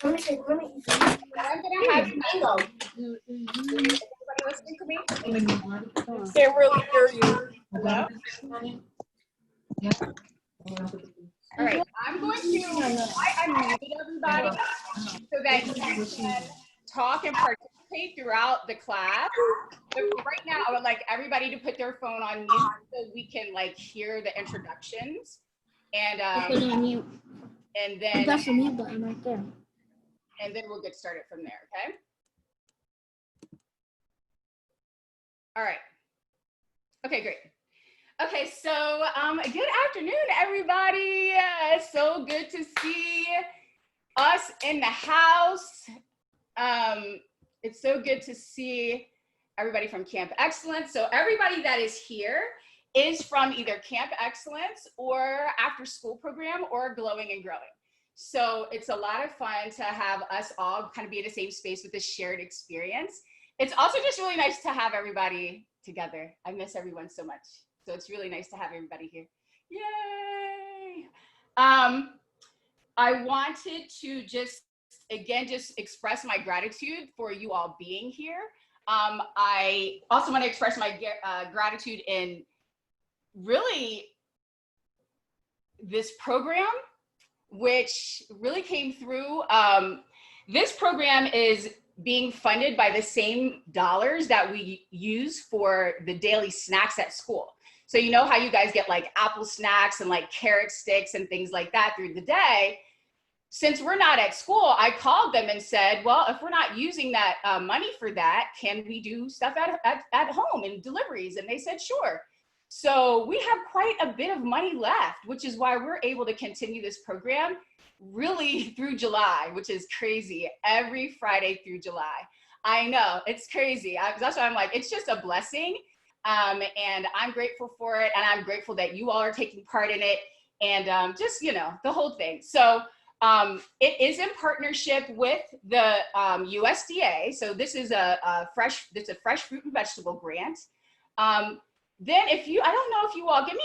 Let me see. I'm gonna have mango. Everybody listening to me? Can't really hear you. Hello? All right, I'm going to unmute everybody so that you can talk and participate throughout the class. But for right now, I would like everybody to put their phone on mute so we can like hear the introductions. And then That's the mute button right there. and then we'll get started from there, okay? All right. Okay, great. Okay, so good afternoon, everybody. It's so good to see us in the house. It's so good to see everybody from Camp Excellence. So everybody that is here is from either Camp Excellence or after school program or Glowing and Growing. So it's a lot of fun to have us all kind of be in the same space with this shared experience. It's also just really nice to have everybody together. I miss everyone so much. So it's really nice to have everybody here. Yay! I wanted to just express my gratitude for you all being here. I also want to express my gratitude in really this program, which really came through. This program is being funded by the same dollars that we use for the daily snacks at school. So you know how you guys get like apple snacks and like carrot sticks and things like that through the day. Since we're not at school, I called them and said, well, if we're not using that money for that, can we do stuff at home and deliveries? And they said, sure. So we have quite a bit of money left, which is why we're able to continue this program really through July, which is crazy, every Friday through July. I know, it's crazy. That's why I'm like, it's just a blessing. And I'm grateful for it. And I'm grateful that you all are taking part in it and just, you know, the whole thing. So it is in partnership with the USDA. So this is a fresh fruit and vegetable grant. Then if you, I don't know if you all, give me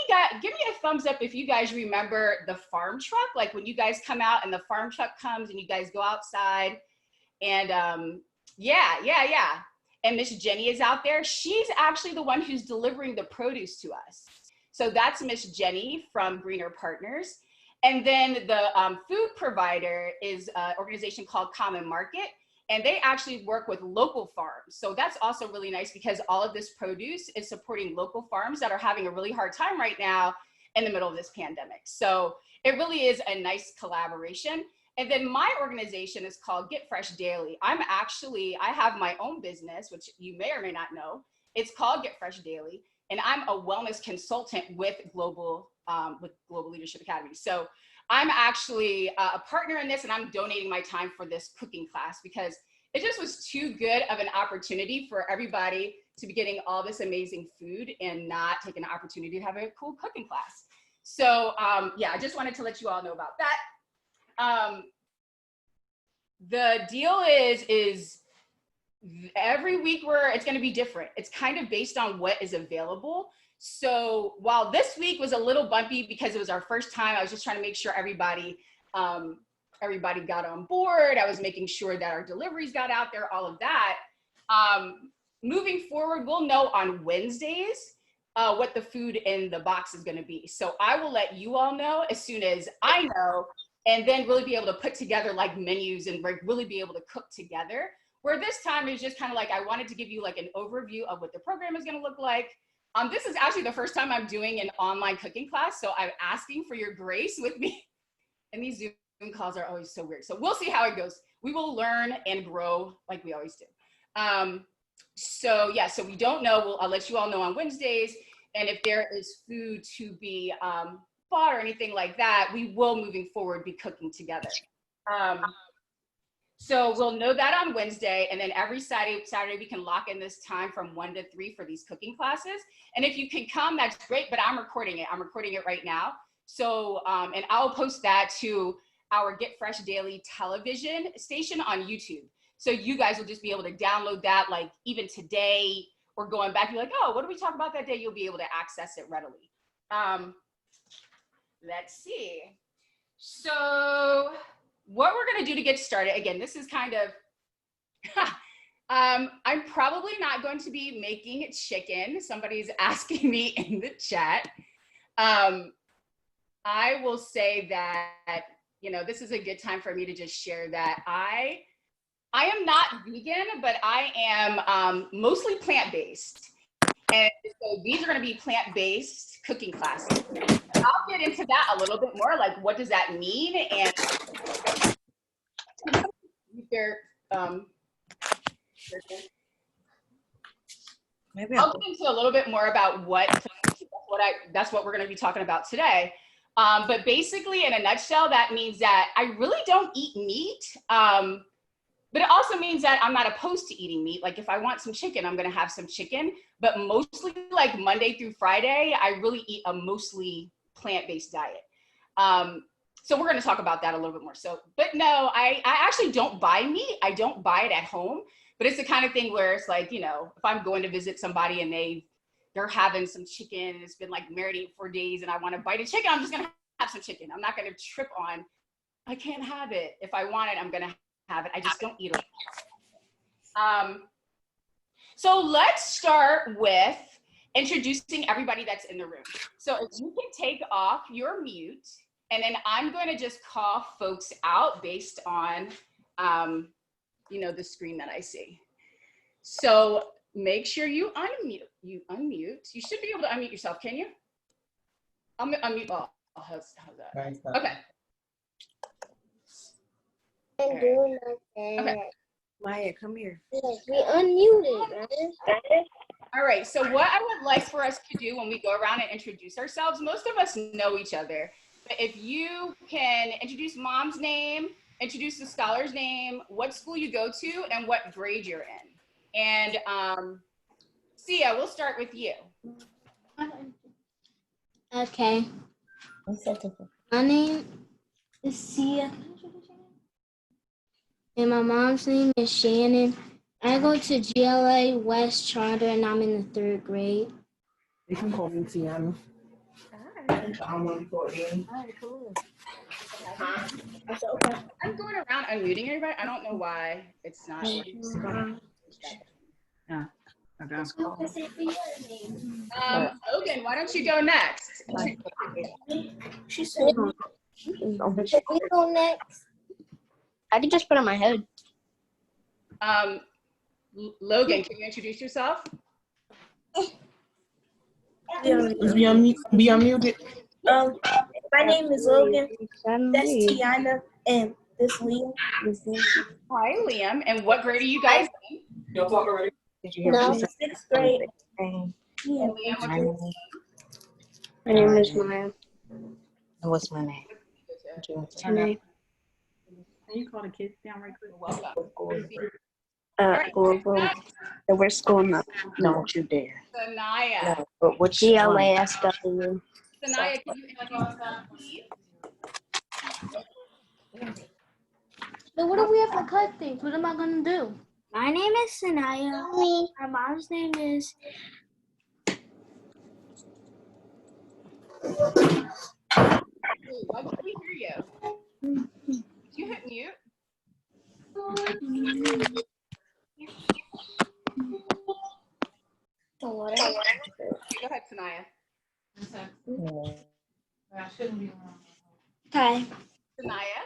a thumbs up if you guys remember the farm truck, like when you guys come out and the farm truck comes and you guys go outside and yeah. And Miss Jenny is out there. She's actually the one who's delivering the produce to us. So that's Miss Jenny from Greener Partners. And then the food provider is an organization called Common Market. And they actually work with local farms. So that's also really nice because all of this produce is supporting local farms that are having a really hard time right now in the middle of this pandemic. So it really is a nice collaboration. And then my organization is called Get Fresh Daily. I have my own business, which you may or may not know. It's called Get Fresh Daily. And I'm a wellness consultant with Global Leadership Academy. So I'm actually a partner in this and I'm donating my time for this cooking class because it just was too good of an opportunity for everybody to be getting all this amazing food and not taking an opportunity to have a cool cooking class. So yeah, I just wanted to let you all know about that. The deal is every week it's going to be different. It's kind of based on what is available. So while this week was a little bumpy because it was our first time, I was just trying to make sure everybody got on board. I was making sure that our deliveries got out there, all of that. Moving forward, we'll know on Wednesdays what the food in the box is going to be. So I will let you all know as soon as I know, and then really be able to put together like menus and really be able to cook together. Where this time is just kind of like, I wanted to give you like an overview of what the program is going to look like. This is actually the first time I'm doing an online cooking class, so I'm asking for your grace with me. And these Zoom calls are always so weird. So we'll see how it goes. We will learn and grow like we always do. So yeah, so we don't know. I'll let you all know on Wednesdays. And if there is food to be bought or anything like that, we will moving forward be cooking together. So we'll know that on Wednesday, and then every Saturday we can lock in this time from 1 to 3 for these cooking classes. And if you can come, that's great, but I'm recording it. I'm recording it right now. So, and I'll post that to our Get Fresh Daily television station on YouTube. So you guys will just be able to download that like even today or going back, you're like, oh, what did we talk about that day? You'll be able to access it readily. Let's see. So what we're gonna do to get started, again, this is kind of, I'm probably not going to be making chicken. Somebody's asking me in the chat. I will say that, you know, this is a good time for me to just share that I am not vegan, but I am mostly plant-based. And so these are going to be plant-based cooking classes. I'll get into that a little bit more, like what does that mean? And maybe I'll get into a little bit more about that's what we're going to be talking about today. But basically, in a nutshell, that means that I really don't eat meat. But it also means that I'm not opposed to eating meat. Like if I want some chicken, I'm going to have some chicken. But mostly like Monday through Friday, I really eat a mostly plant-based diet. So we're going to talk about that a little bit more. So, but no, I actually don't buy meat. I don't buy it at home. But it's the kind of thing where it's like, you know, if I'm going to visit somebody and they're having some chicken and it's been like marinating for days and I want to bite a chicken, I'm just going to have some chicken. I'm not going to trip on, I can't have it. If I want it, I'm going to have it. I just don't eat it. So let's start with introducing everybody that's in the room. So if you can take off your mute, and then I'm going to just call folks out based on, you know, the screen that I see. So make sure you unmute. You should be able to unmute yourself. Can you? I'll unmute all. How's that? Okay. And doing like that. Okay. Maya, come here. We unmuted, right? All right. So what I would like for us to do when we go around and introduce ourselves, most of us know each other. But if you can introduce mom's name, introduce the scholar's name, what school you go to, and what grade you're in. And Sia, we'll start with you. Okay. My name is Sia. And my mom's name is Shannon. I go to GLA West Charter and I'm in the 3rd grade. You can call me Jiana. I'm going around unmuting everybody. I don't know why it's not. Yeah. Okay. Logan, why don't you go next? She said, we go next. I can just put it on my head. Logan, can you introduce yourself? Be unmuted. My name is Logan. That's Jiana, and this Liam. Hi, Liam. And what grade are you guys in? Y'all talk already? No, 6th grade. And Liam, what's your name? My name is Maya. What's my name? Tonight. Can you call the kids down right quick? Welcome. Global. We're school now. Don't you dare. Sanaya. No, but which GLASW. Sanaya, can you introduce yourself, please? So what do we have to cut things? What am I gonna do? My name is Sanaya. My mom's name is. Why can't we hear you? Did you hit mute? Go ahead, Sanaya. Hi. Sanaya?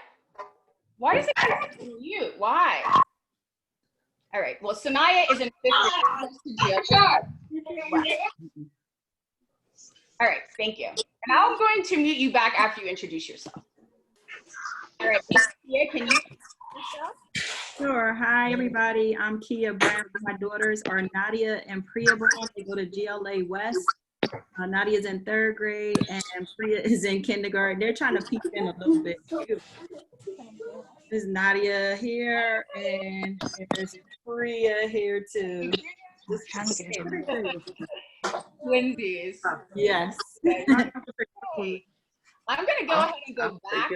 Why does it keep mute? Why? All right. Well, Sanaya is in 5th grade. All right. Thank you. And I'm going to mute you back after you introduce yourself. All right. Kia, can you introduce yourself? Sure. Hi, everybody. I'm Kia Brown. My daughters are Nadia and Priya Brown. They go to GLA West. Nadia's in 3rd grade and Priya is in kindergarten. They're trying to peek in a little bit too. There's Nadia here and there's Priya here too. Twinsies. Yes. I'm going to go ahead and go back to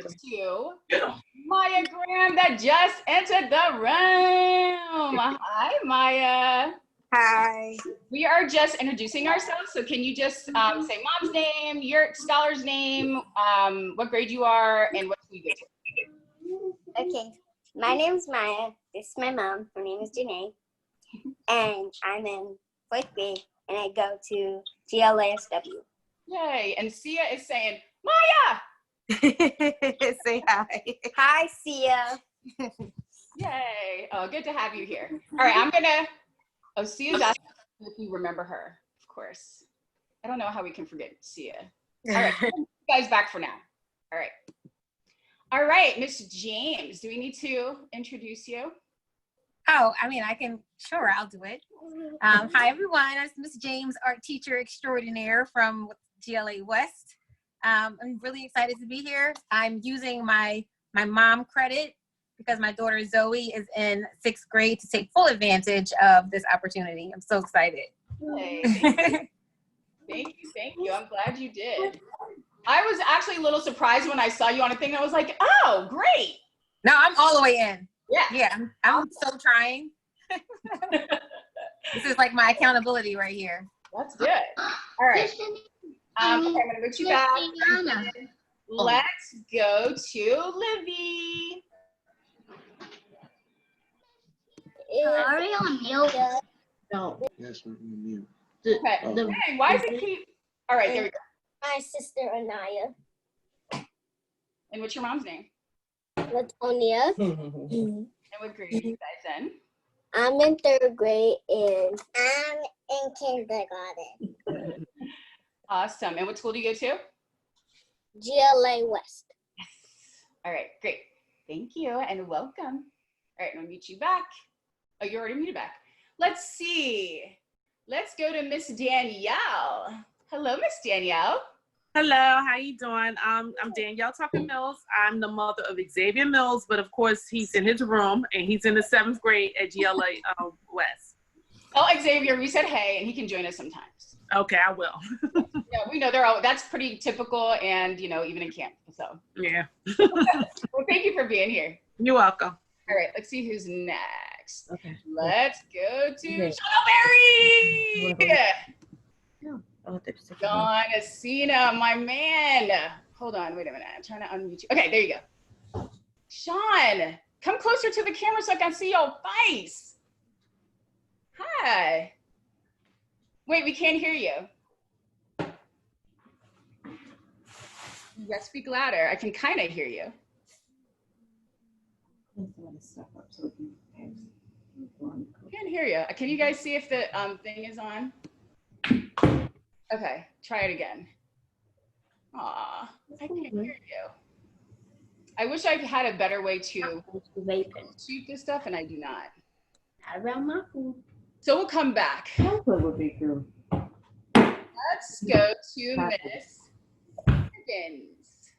Maya Graham that just entered the room. Hi, Maya. Hi. We are just introducing ourselves. So can you just say mom's name, your scholar's name, what grade you are, and what school you go to? Okay, my name's Maya. This is my mom. Her name is Janae. And I'm in 4th grade, and I go to GLASW. Yay. And Sia is saying, Maya! Say hi. Hi, Sia. Yay. Oh, good to have you here. All right, I'm gonna, Sia's asking if you remember her, of course. I don't know how we can forget Sia. All right, you guys back for now. All right. All right, Miss James, do we need to introduce you? Oh, I mean, sure, I'll do it. Hi, everyone. I'm Miss James, art teacher extraordinaire from GLA West. I'm really excited to be here. I'm using my mom credit because my daughter Zoe is in 6th grade to take full advantage of this opportunity. I'm so excited. Hey, thank you. I'm glad you did. I was actually a little surprised when I saw you on a thing. I was like, oh, great. No, I'm all the way in. Yeah. Yeah, I'm so trying. This is like my accountability right here. That's good. All right. Okay, I'm going to move you back. Let's go to Livy. Are we on mute? No. Yes, we're in mute. Okay. Dang, why does it keep? All right, there we go. My sister Anaya. And what's your mom's name? Latonia. And what grade are you guys in? I'm in 3rd grade, and I'm in kindergarten. Awesome. And what school do you go to? GLA West. Yes. All right, great. Thank you and welcome. All right, I'm gonna mute you back. Oh, you're already muted back. Let's see. Let's go to Miss Danielle. Hello, Miss Danielle. Hello, how you doing? I'm Danielle Tucker Mills. I'm the mother of Xavier Mills, but of course he's in his room and he's in the 7th grade at GLA West. Oh, Xavier, we said hey, and he can join us sometimes. Okay, I will. Yeah, we know that's pretty typical, and even in camp. So Yeah. well, thank you for being here. You're welcome. All right, let's see who's next. Okay. Let's go to Okay. Shawberry. Oh, Donna Cena, my man. Hold on, wait a minute. I'm trying to unmute you. Okay, there you go. Sean, come closer to the camera so I can see your face. Hi. Wait, we can't hear you. You gotta speak louder. I can kind of hear you. Can't hear you. Can you guys see if the thing is on? Okay, try it again. Aw, I can't hear you. I wish I had a better way to shoot this stuff, and I do not. Not around my food. So we'll come back. Let's go to Miss Higgins.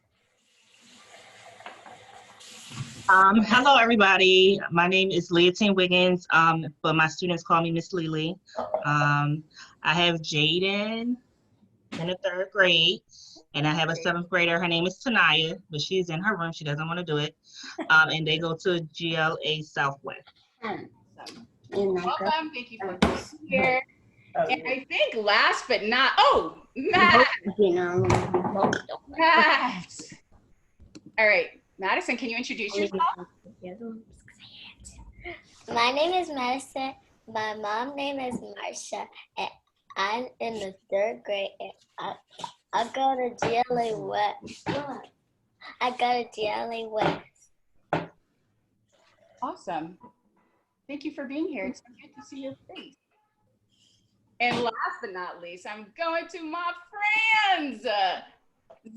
Hello, everybody. My name is Leontine Wiggins, but my students call me Miss Lily. I have Jaden in the 3rd grade, and I have a 7th grader. Her name is Tanaya, but she's in her room. She doesn't want to do it. And they go to GLA Southwest. Welcome. Thank you for being here. And I think last but not, Matt. Matt. All right, Madison, can you introduce yourself? My name is Madison. My mom's name is Marsha, and I'm in the 3rd grade. And I go to GLA West. I go to GLA West. Awesome. Thank you for being here. It's so good to see your face. And last but not least, I'm going to my friends,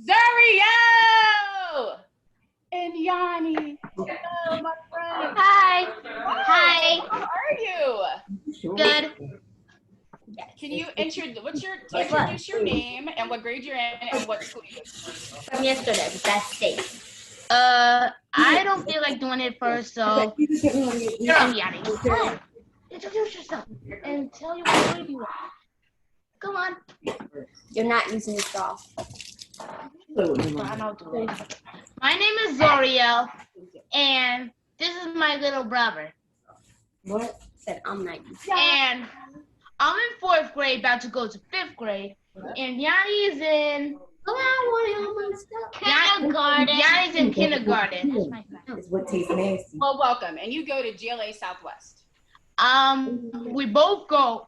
Zario and Yanni. Hello, my friends. Hi. Hi. How are you? Good. Can you introduce your name and what grade you're in and what school you go to? From yesterday, but that's safe. I don't feel like doing it first, so Yanni. Introduce yourself and tell you what grade you are. Come on. You're not using the straw. My name is Zoriel, and this is my little brother. What? Said I'm not using. And I'm in 4th grade, about to go to 5th grade, and Yanni is in Kindergarten. Yanni's in kindergarten. That's my fact. It's what tastes nasty. Well, welcome. And you go to GLA Southwest. We both go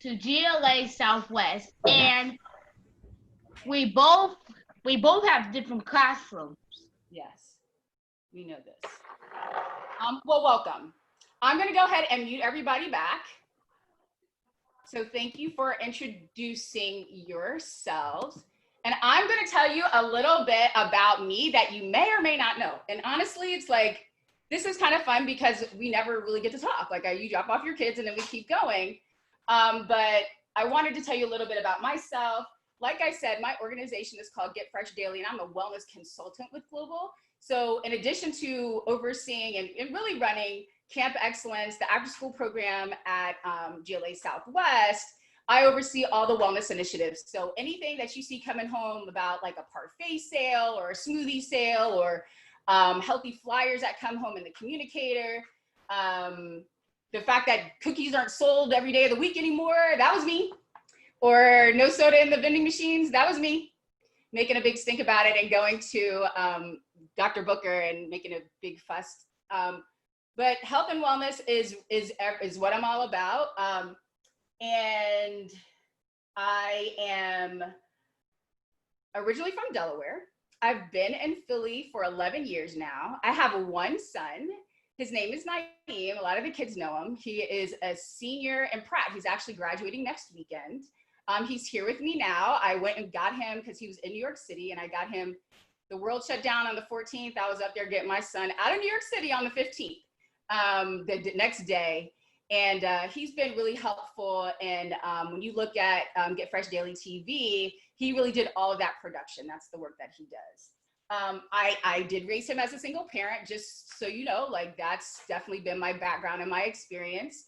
to GLA Southwest, and we both have different classrooms. Yes, we know this. Well, welcome. I'm going to go ahead and mute everybody back. So thank you for introducing yourselves. And I'm going to tell you a little bit about me that you may or may not know. And honestly, it's like, this is kind of fun because we never really get to talk. Like you drop off your kids and then we keep going. But I wanted to tell you a little bit about myself. Like I said, my organization is called Get Fresh Daily, and I'm a wellness consultant with Global. So in addition to overseeing and really running Camp Excellence, the after school program at GLA Southwest, I oversee all the wellness initiatives. So anything that you see coming home about like a parfait sale or a smoothie sale or healthy flyers that come home in the communicator, the fact that cookies aren't sold every day of the week anymore, that was me. Or no soda in the vending machines, that was me. Making a big stink about it and going to Dr. Booker and making a big fuss. But health and wellness is what I'm all about. And I am originally from Delaware. I've been in Philly for 11 years now. I have one son. His name is Naeem. A lot of the kids know him. He is a senior in Pratt. He's actually graduating next weekend. He's here with me now. I went and got him because he was in New York City, and I got him. The world shut down on the 14th. I was up there getting my son out of New York City on the 15th, the next day. And he's been really helpful. And when you look at Get Fresh Daily TV, he really did all of that production. That's the work that he does. I did raise him as a single parent, just so you know, like that's definitely been my background and my experience.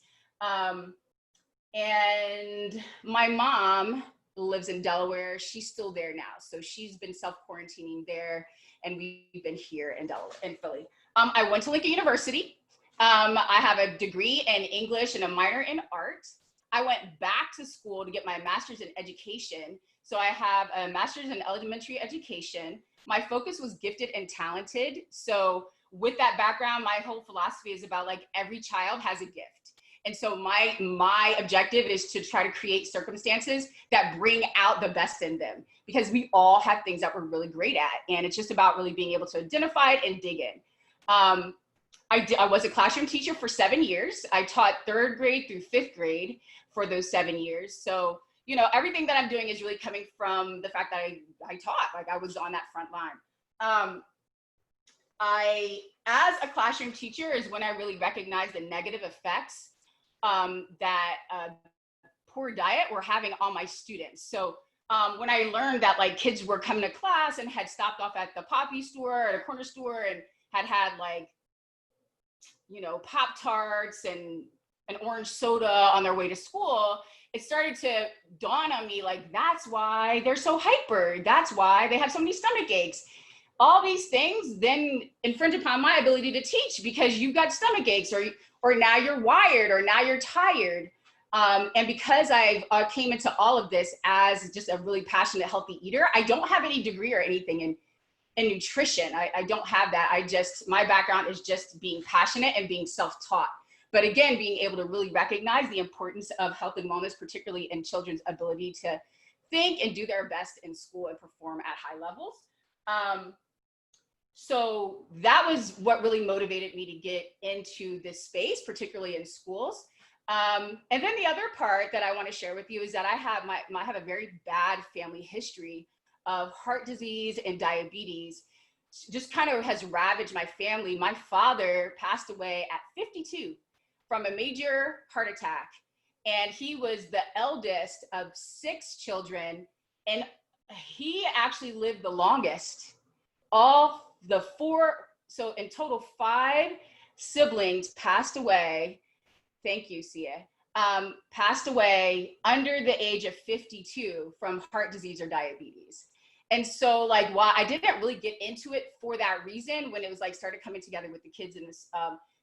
And my mom lives in Delaware. She's still there now. So she's been self-quarantining there, and we've been here in Delaware, in Philly. I went to Lincoln University. I have a degree in English and a minor in art. I went back to school to get my master's in education. So I have a master's in elementary education. My focus was gifted and talented. So with that background, my whole philosophy is about like every child has a gift. And so my objective is to try to create circumstances that bring out the best in them, because we all have things that we're really great at. And it's just about really being able to identify it and dig in. I was a classroom teacher for 7 years. I taught 3rd grade through 5th grade for those 7 years. So, you know, everything that I'm doing is really coming from the fact that I taught, like I was on that front line. As a classroom teacher is when I really recognized the negative effects that poor diet were having on my students. So when I learned that like kids were coming to class and had stopped off at the Poppy store or the corner store and had like, you know, Pop-Tarts and an orange soda on their way to school, it started to dawn on me, like, that's why they're so hyper. That's why they have so many stomach aches. All these things then infringe upon my ability to teach, because you've got stomach aches, or now you're wired, or now you're tired. And because I came into all of this as just a really passionate, healthy eater, I don't have any degree or anything in nutrition. I don't have that. My background is just being passionate and being self-taught. But again, being able to really recognize the importance of health and wellness, particularly in children's ability to think and do their best in school and perform at high levels. So that was what really motivated me to get into this space, particularly in schools. And then the other part that I want to share with you is that I have a very bad family history of heart disease and diabetes. Just kind of has ravaged my family. My father passed away at 52 from a major heart attack. And he was the eldest of 6 children. And he actually lived the longest. All the 4, so in total 5 siblings passed away. Thank you, Sia. Passed away under the age of 52 from heart disease or diabetes. And so like, while I didn't really get into it for that reason, when it was like started coming together with the kids in this,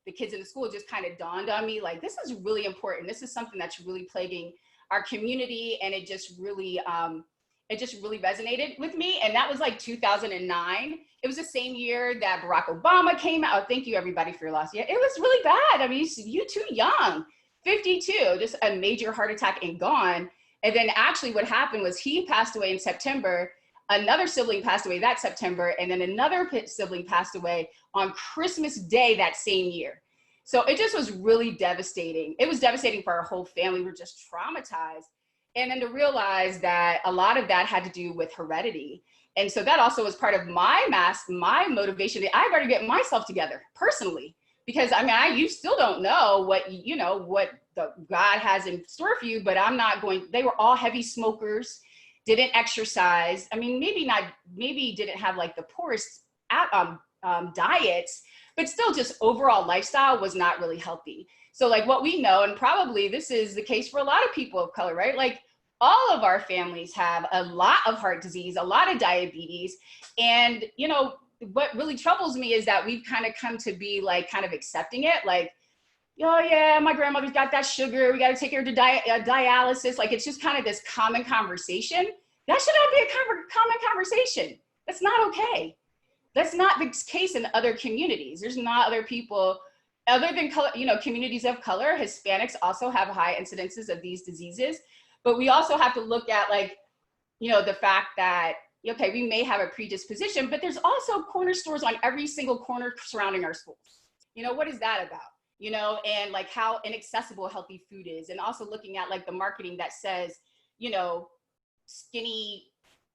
the kids in the school, it just kind of dawned on me, like, this is really important. This is something that's really plaguing our community. And it just really, it just really resonated with me. And that was like 2009. It was the same year that Barack Obama came out. Thank you everybody for your loss. Yeah, it was really bad. I mean, you too young, 52, just a major heart attack and gone. And then actually what happened was he passed away in September. Another sibling passed away that September. And then another sibling passed away on Christmas Day that same year. So it just was really devastating. It was devastating for our whole family. We were just traumatized. And then to realize that a lot of that had to do with heredity. And so that also was part of my motivation. I better get myself together personally, because I mean, you still don't know what, you know, what God has in store for you, but I'm not going, they were all heavy smokers, didn't exercise. I mean, maybe didn't have like the poorest diets, but still just overall lifestyle was not really healthy. So like what we know, and probably this is the case for a lot of people of color, right? Like all of our families have a lot of heart disease, a lot of diabetes. And, you know, what really troubles me is that we've kind of come to be like kind of accepting it. Like, oh yeah, my grandmother's got that sugar. We got to take her to dialysis. Like it's just kind of this common conversation. That should not be a common conversation. That's not okay. That's not the case in other communities. There's not other people other than color, you know, communities of color. Hispanics also have high incidences of these diseases, but we also have to look at like, you know, the fact that, okay, we may have a predisposition, but there's also corner stores on every single corner surrounding our schools. You know, what is that about? You know, and like how inaccessible healthy food is. And also looking at like the marketing that says, you know, skinny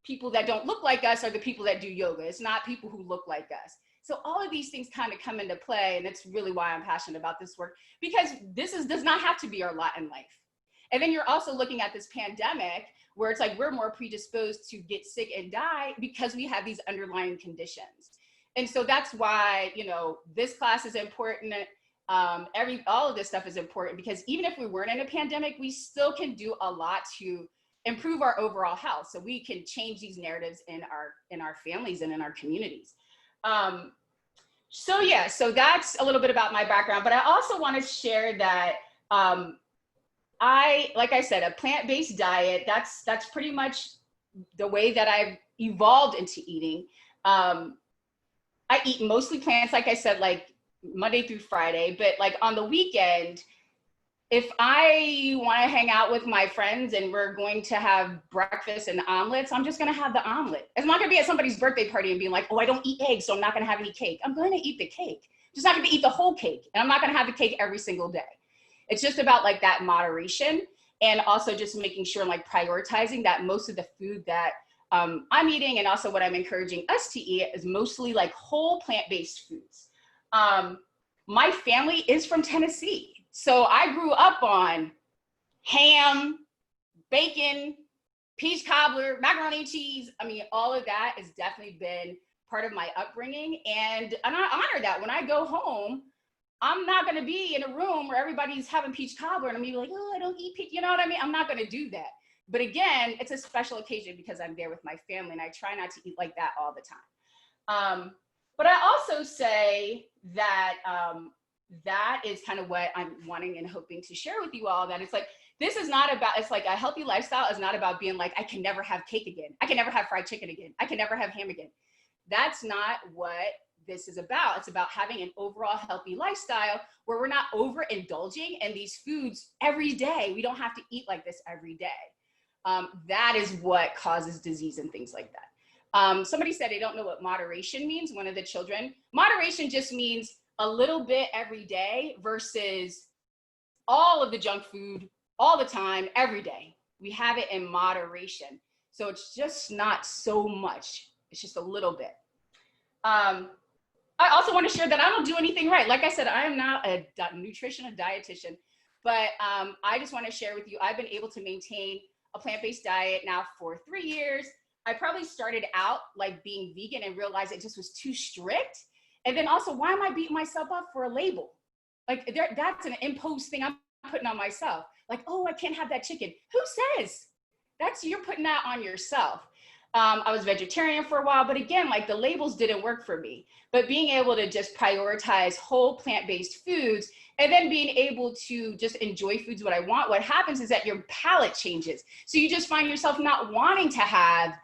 people that don't look like us are the people that do yoga. It's not people who look like us. So all of these things kind of come into play. And it's really why I'm passionate about this work, because this does not have to be our lot in life. And then you're also looking at this pandemic where it's like we're more predisposed to get sick and die because we have these underlying conditions. And so that's why, you know, this class is important. All of this stuff is important, because even if we weren't in a pandemic, we still can do a lot to improve our overall health. So we can change these narratives in our families and in our communities. So yeah, so that's a little bit about my background, but I also want to share that like I said, a plant-based diet, that's pretty much the way that I've evolved into eating. I eat mostly plants, like I said, like Monday through Friday, but like on the weekend, if I want to hang out with my friends and we're going to have breakfast and omelets, I'm just going to have the omelet. I'm not going to be at somebody's birthday party and being like, oh, I don't eat eggs, so I'm not going to have any cake. I'm going to eat the cake. I'm just not going to eat the whole cake. And I'm not going to have the cake every single day. It's just about like that moderation, and also just making sure I'm like prioritizing that most of the food that I'm eating, and also what I'm encouraging us to eat, is mostly like whole plant-based foods. My family is from Tennessee. So I grew up on ham, bacon, peach cobbler, macaroni and cheese. I mean, all of that has definitely been part of my upbringing. And I honor that. When I go home, I'm not going to be in a room where everybody's having peach cobbler and I'm going to be like, oh, I don't eat peach. You know what I mean? I'm not going to do that. But again, it's a special occasion because I'm there with my family, and I try not to eat like that all the time. But I also say that that is kind of what I'm wanting and hoping to share with you all, that it's like, this is not about, it's like a healthy lifestyle is not about being like, I can never have cake again. I can never have fried chicken again. I can never have ham again. That's not what this is about. It's about having an overall healthy lifestyle where we're not overindulging in these foods every day. We don't have to eat like this every day. That is what causes disease and things like that. Somebody said they don't know what moderation means, one of the children. Moderation just means a little bit every day versus all of the junk food all the time, every day. We have it in moderation. So it's just not so much. It's just a little bit. I also want to share that I don't do anything right. Like I said, I am not a nutrition, dietitian, but I just want to share with you, I've been able to maintain a plant-based diet now for 3 years. I probably started out like being vegan and realized it just was too strict. And then also, why am I beating myself up for a label? Like that's an imposed thing I'm putting on myself. Like, oh, I can't have that chicken. Who says? You're putting that on yourself. I was vegetarian for a while, but again, like the labels didn't work for me. But being able to just prioritize whole plant-based foods and then being able to just enjoy foods what I want, what happens is that your palate changes. So you just find yourself not wanting to have,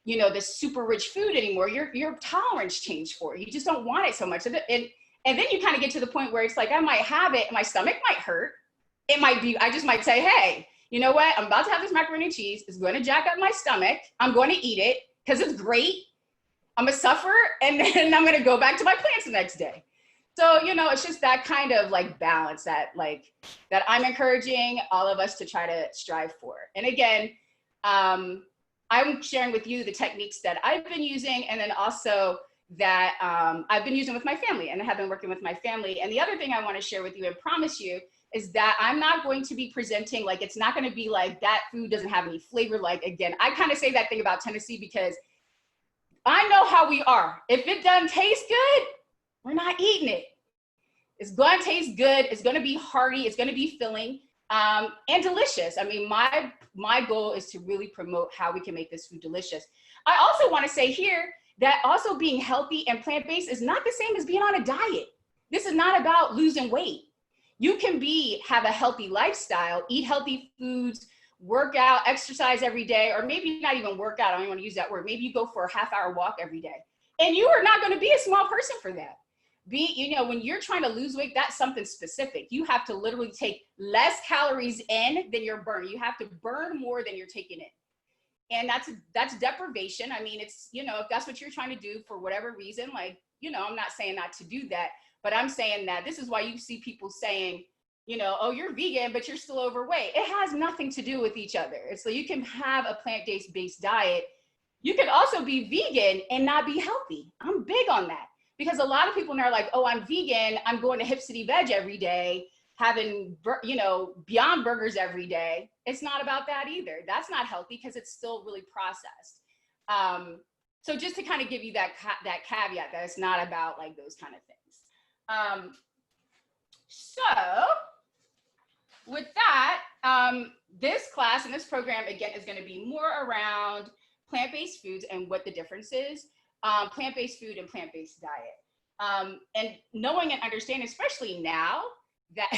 you know, this super rich food anymore. Your tolerance changed for it. You just don't want it so much. And then you kind of get to the point where it's like, I might have it, my stomach might hurt. It might be, I just might say, hey, you know what? I'm about to have this macaroni and cheese. It's going to jack up my stomach. I'm going to eat it because it's great. I'm gonna suffer, and then I'm gonna go back to my plants the next day. So, you know, it's just that kind of like balance that I'm encouraging all of us to try to strive for. And again, I'm sharing with you the techniques that I've been using, and then also that I've been using with my family and have been working with my family. And the other thing I want to share with you and promise you is that I'm not going to be presenting, like, it's not going to be like that food doesn't have any flavor. Like, again, I kind of say that thing about Tennessee because I know how we are. If it doesn't taste good, we're not eating it. It's going to taste good. It's going to be hearty. It's going to be filling and delicious. I mean, my goal is to really promote how we can make this food delicious. I also want to say here that also being healthy and plant-based is not the same as being on a diet. This is not about losing weight. You can have a healthy lifestyle, eat healthy foods, work out, exercise every day, or maybe not even work out. I don't even want to use that word. Maybe you go for a half-hour walk every day. And you are not going to be a small person for that. You know, when you're trying to lose weight, that's something specific. You have to literally take less calories in than you're burning. You have to burn more than you're taking in. And that's deprivation. I mean, it's, you know, if that's what you're trying to do for whatever reason, like, you know, I'm not saying not to do that, but I'm saying that this is why you see people saying, you know, oh, you're vegan, but you're still overweight. It has nothing to do with each other. So you can have a plant-based diet. You can also be vegan and not be healthy. I'm big on that because a lot of people are like, oh, I'm vegan. I'm going to Hip City Veg every day, having, you know, Beyond Burgers every day. It's not about that either. That's not healthy because it's still really processed. So just to kind of give you that caveat that it's not about like those kind of things. So with that, this class and this program, again, is going to be more around plant-based foods and what the difference is, plant-based food and plant-based diet. And knowing and understanding, especially now that,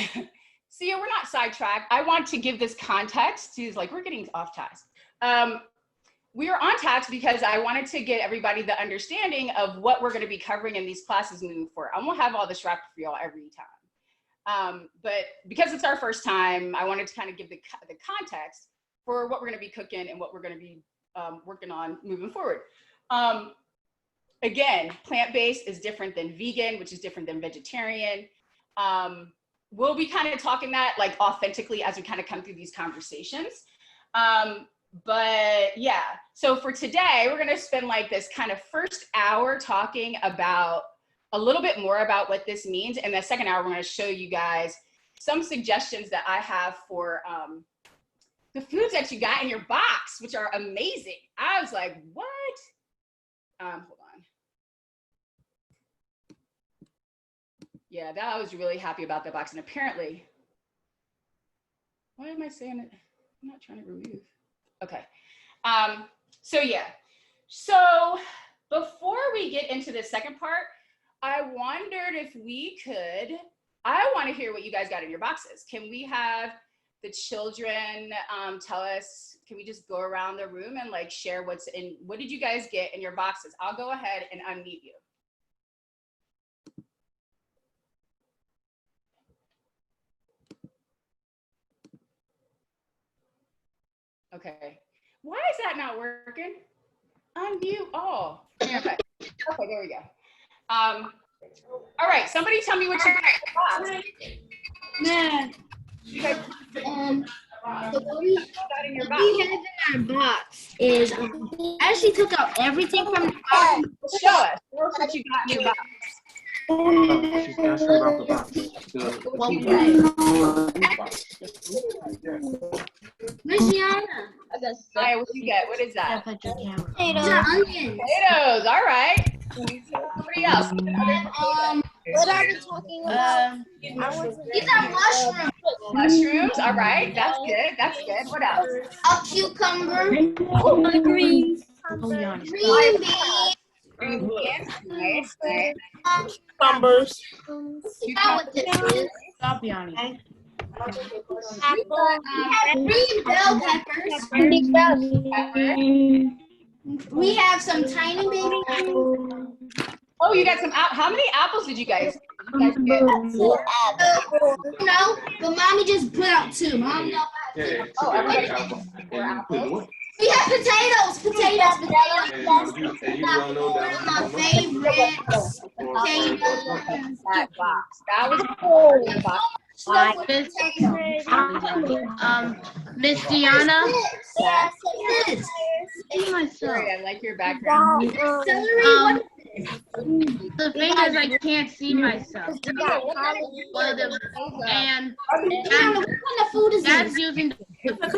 see, we're not sidetracked. I want to give this context to, like, we're getting off task. We are on task because I wanted to get everybody the understanding of what we're going to be covering in these classes moving forward. I won't have all this wrapped for y'all every time. But because it's our first time, I wanted to kind of give the context for what we're going to be cooking and what we're going to be working on moving forward. Again, plant-based is different than vegan, which is different than vegetarian. We'll be kind of talking that like authentically as we kind of come through these conversations. But yeah, so for today, we're going to spend like this kind of first hour talking about a little bit more about what this means. And the second hour, we're going to show you guys some suggestions that I have for the foods that you got in your box, which are amazing. I was like, what? Hold on. Yeah, I was really happy about that box. And apparently, why am I saying it? I'm not trying to remove. Okay. So yeah. So before we get into the second part, I wondered if we could, I want to hear what you guys got in your boxes. Can we have the children tell us, can we just go around the room and like share what did you guys get in your boxes? I'll go ahead and unmute you. Okay. Why is that not working? Unmute all. Okay. Okay, there we go. All right, somebody tell me what you got in your box. Man, You guys, so what we have in our box is I actually took out everything from the box. show us what you got in your box. She's asking about the box. Where's Jiana? All right, what you get? What is that? Potatoes. Potatoes. All right. Somebody else. What are we talking about? These are mushrooms. Mushrooms. All right. That's good. That's good. What else? A cucumber. Greens. Oh, Yanni, stop. Green beans. Green beans. Nice, nice. Cucumbers. You know what this is? Stop, Yanni. We have green bell peppers. We have some tiny baby apples. Oh, you got some how many apples did you guys get? No, but mommy just put out 2. Mom, no. Oh, everybody got 4 apples. We have potatoes. Potatoes. And you don't know One of my favorites. Potatoes. That box. That was cool. The box. Miss Jiana. Yes. See myself. Sorry, I like your background. Celery. The thing is, I can't see myself. And What kind of food is that's this? using Miss that's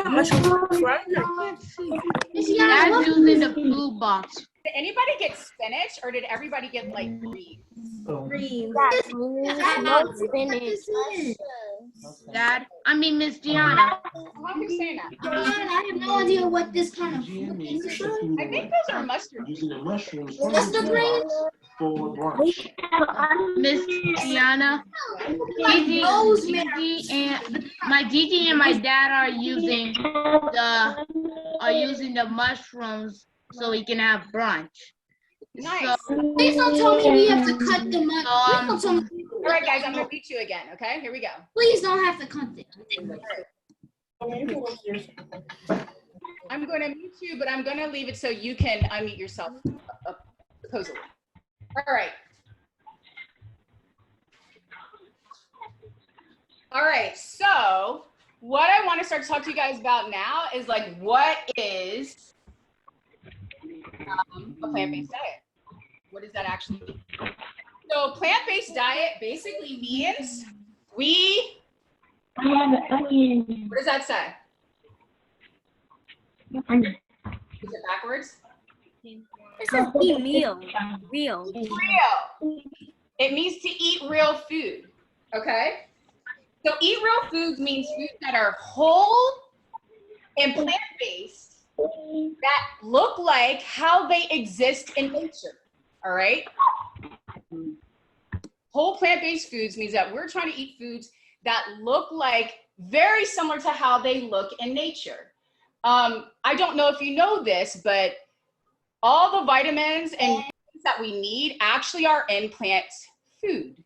Jiana, using the blue box. Did anybody get spinach or did everybody get like greens? Dad, I mean Miss Jiana. How are you saying that? I have no idea what this kind of food is. I think those are mustard. Using the mushrooms That's the greens? for brunch. Miss Jiana. Gigi and my dad are using the mushrooms so we can have brunch. Nice. Please don't tell me we have to cut them up. Please don't tell me. All right, guys, I'm gonna beat you again. Okay, here we go. Please don't have to cut it. I'm going to mute you, but I'm going to leave it so you can unmute yourself, supposedly. All right. All right, so what I want to start to talk to you guys about now is like, what is a plant-based diet? What does that actually mean? So plant-based diet basically means what does that say? Is it backwards? It says eat meal. Real. Real. It means to eat real food. Okay? So eat real foods means foods that are whole and plant-based that look like how they exist in nature. All right? Whole plant-based foods means that we're trying to eat foods that look like very similar to how they look in nature. I don't know if you know this, but all the vitamins and things that we need actually are in plant food.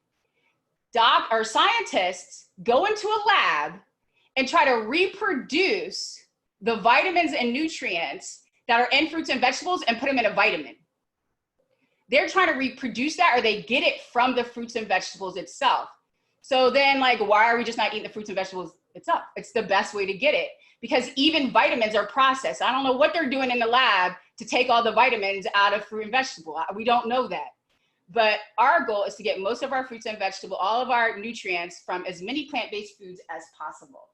Scientists go into a lab and try to reproduce the vitamins and nutrients that are in fruits and vegetables and put them in a vitamin. They're trying to reproduce that, or they get it from the fruits and vegetables itself. So then, like, why are we just not eating the fruits and vegetables itself? It's the best way to get it, because even vitamins are processed. I don't know what they're doing in the lab to take all the vitamins out of fruit and vegetable. We don't know that. But our goal is to get most of our fruits and vegetables, all of our nutrients from as many plant-based foods as possible.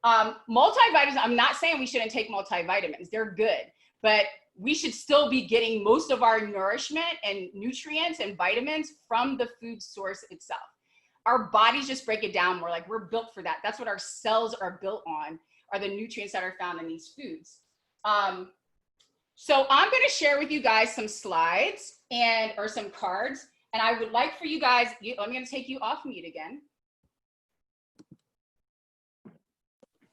Multivitamins, I'm not saying we shouldn't take multivitamins. They're good, but we should still be getting most of our nourishment and nutrients and vitamins from the food source itself. Our bodies just break it down more, like we're built for that. That's what our cells are built on, are the nutrients that are found in these foods. So I'm gonna share with you guys some slides or some cards, and I would like for you guys, I'm gonna take you off mute again.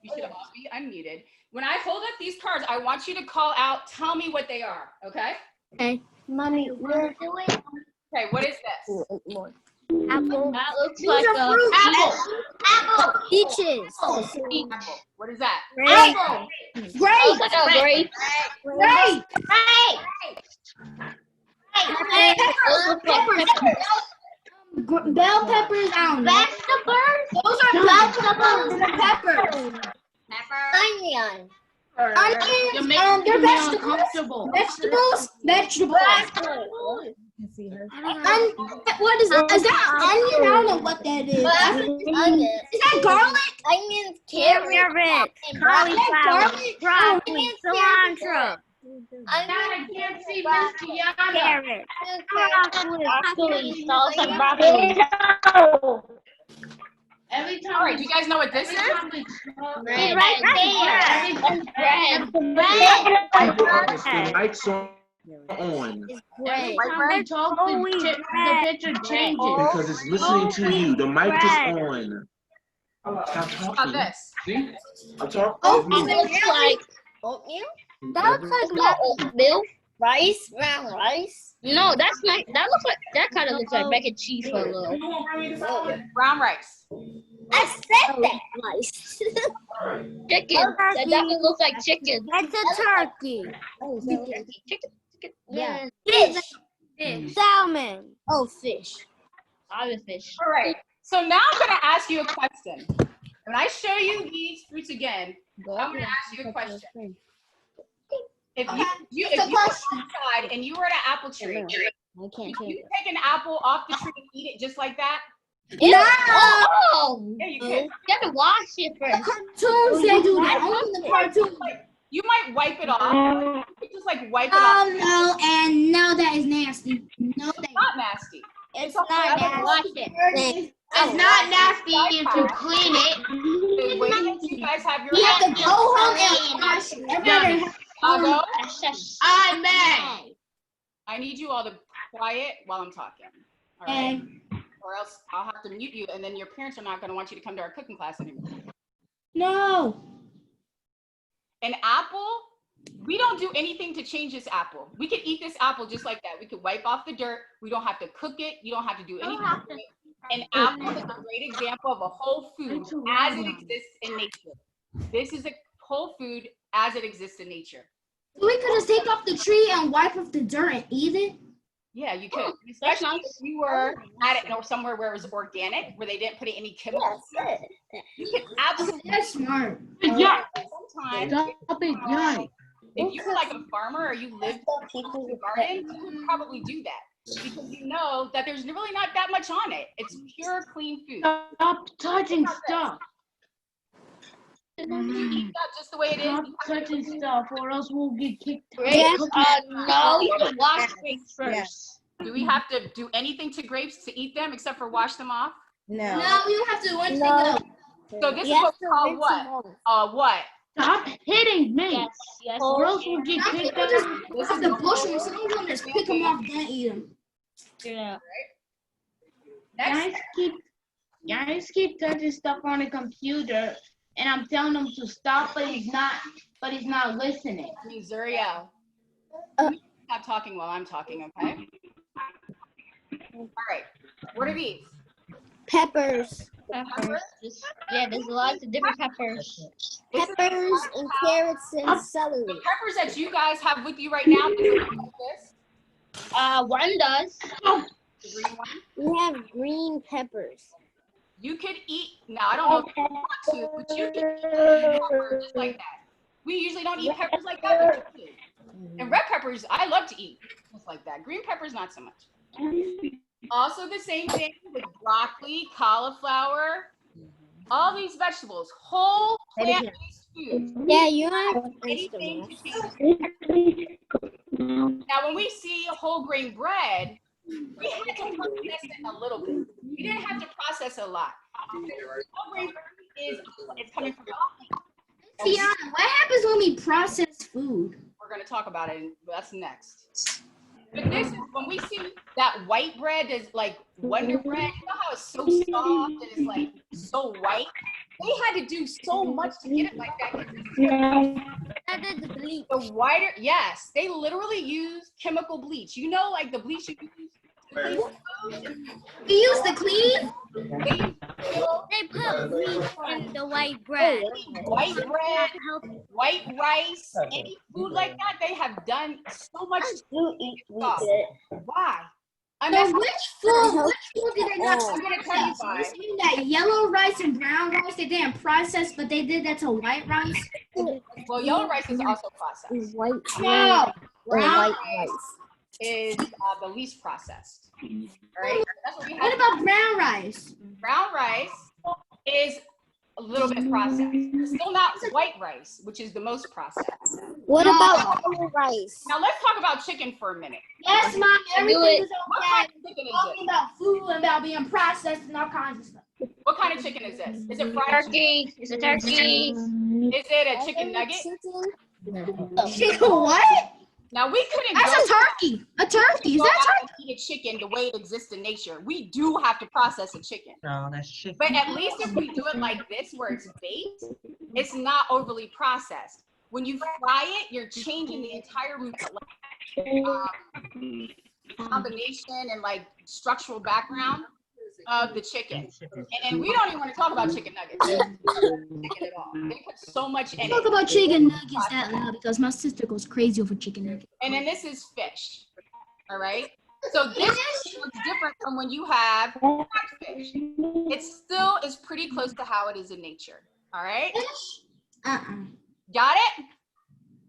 You should all be unmuted. When I hold up these cards, I want you to call out, tell me what they are, okay? Okay. Mommy, we're doing Okay, what is this? apple. That looks These like are a fruits. Apple. Peaches. Apple. What is that? Apple. Grape. grape. Grape. Bell peppers. Vegetables. Those are vegetables and peppers. Onion. You're Onions. making They're me vegetables. uncomfortable. Vegetables. What is that? Is that onion? I don't know what that is. Onion. Is that garlic? Onions, carrot, cauliflower, broccoli, cilantro. I can't see Miss Jiana. Carrot. Broccoli, salsa, broccoli. Every time. All right, do you guys know what this is? Right there. The lights on On. Every White time bread? we talk, the picture changes. Because it's listening to you. The mic is on. Stop How talking. this? See? I'm talking. Oh, It looks like oatmeal? that looks like oatmeal. Rice? Brown rice? No, that's not. That looks like that kind of looks like mac and cheese for a little. Brown rice. I said that. Rice. Chicken. That definitely looks like chicken. That's a turkey. Oh, is that turkey? Chicken. Yeah. Fish. Salmon. Oh, fish. I have a fish. All right. So now I'm going to ask you a question. When I show you these fruits again, I'm going to ask you a question. If you were outside and you were at an apple tree, I can't you change it. take an apple off the tree and eat it just like that? No! Oh! Yeah, you could. You have to wash it first. Cartoons, they do that. Only the cartoons. You might wipe it off. You could just like wipe it off. Oh, no, and no, that is nasty. No, It's not nasty. It's not not nasty. Wash it. It's not nasty if you clean it. Wait until you guys have your You have to go home and wash it. Everybody has I'll go. I may. I need you all to quiet while I'm talking. All right. Or else I'll have to mute you, and then your parents are not going to want you to come to our cooking class anymore. No. An apple, we don't do anything to change this apple. We could eat this apple just like that. We could wipe off the dirt. We don't have to cook it. You don't have to do anything to it. An apple is a great example of a whole food as it exists in nature. This is a whole food as it exists in nature. So we could just take off the tree and wipe off the dirt and eat it? Yeah, you could. Especially if you were at it or somewhere where it was organic, where they didn't put any chemicals. You can absolutely. That's smart. Yeah. Sometimes, Stop it, yay. if you were like a farmer or you lived in a garden, you would probably do that because you know that there's really not that much on it. It's pure, clean food. Stop touching stuff. You eat that just the way it is. Stop touching stuff, or else we'll get kicked out. Yes. No, you have to wash grapes first. Do we have to do anything to grapes to eat them except for wash them off? No. No, we don't have to rinse No. it up. So this is Yes, what's to called rinse what? them off. What? Stop hitting me. Yes. Or else we'll get Some kicked people out. just have to push them. Some of them just pick them off, then eat them. Yeah. Next. Guys keep touching stuff on the computer, and I'm telling him to stop, but he's not listening. Zuriel. Stop talking while I'm talking, okay? All right. What are these? Peppers. Peppers. Yeah, there's lots of different peppers. Peppers and carrots and celery. The peppers that you guys have with you right now, does it look like this? One does. The green one? We have green peppers. You could eat, now I don't know if you want to, but you can eat a pepper just like that. We usually don't eat peppers like that, but you can. And red peppers, I love to eat just like that. Green peppers, not so much. Also the same thing with broccoli, cauliflower, all these vegetables, whole plant-based foods. Yeah, you have Anything instruments. to change. Now, when we see whole grain bread, we had to process it a little bit. We didn't have to process a lot. Whole grain bread is coming from Jiana, what happens when we process food? We're going to talk about it, and that's next. But this is when we see that white bread is like Wonder Bread. You know how it's so soft and it's like so white? They had to do so much to get it like that. The whiter, yes, they literally use chemical bleach. You know, like the bleach you use. We use the clean? They put bleach in the white bread. White bread, white rice, any food like that, they have done so much to eat stuff. Why? So which food did they not I'm going to tell you why. saying that yellow rice and brown rice they didn't process, but they did that to white rice? Well, yellow rice is also processed. White No. Brown rice is the least processed. All right? That's what we have. What about brown rice? Brown rice is a little bit processed. Still not white rice, which is the most processed. What about yellow rice? Now let's talk about chicken for a minute. Yes, Mom, everything is What okay. kind of chicken is Talking this? about food and about being processed and all kinds of stuff. What kind of chicken is this? Is it fried chicken? Turkey. It's a turkey. Is it a chicken nugget? Chicken what? Now we couldn't That's go a turkey. A turkey. Is go that out turkey? and eat a chicken the way it exists in nature. We do have to process a chicken. No, that's chicken. But at least if we do it like this, where it's baked, it's not overly processed. When you fry it, you're changing the entire combination and like structural background of the chicken. And we don't even want to talk about chicken nuggets. Chicken at all. They put so much in it. Talk about chicken nuggets that loud because my sister goes crazy over chicken nuggets. And then this is fish. All right. So this looks different from when you have fried fish. It still is pretty close to how it is in nature. All right. Got it?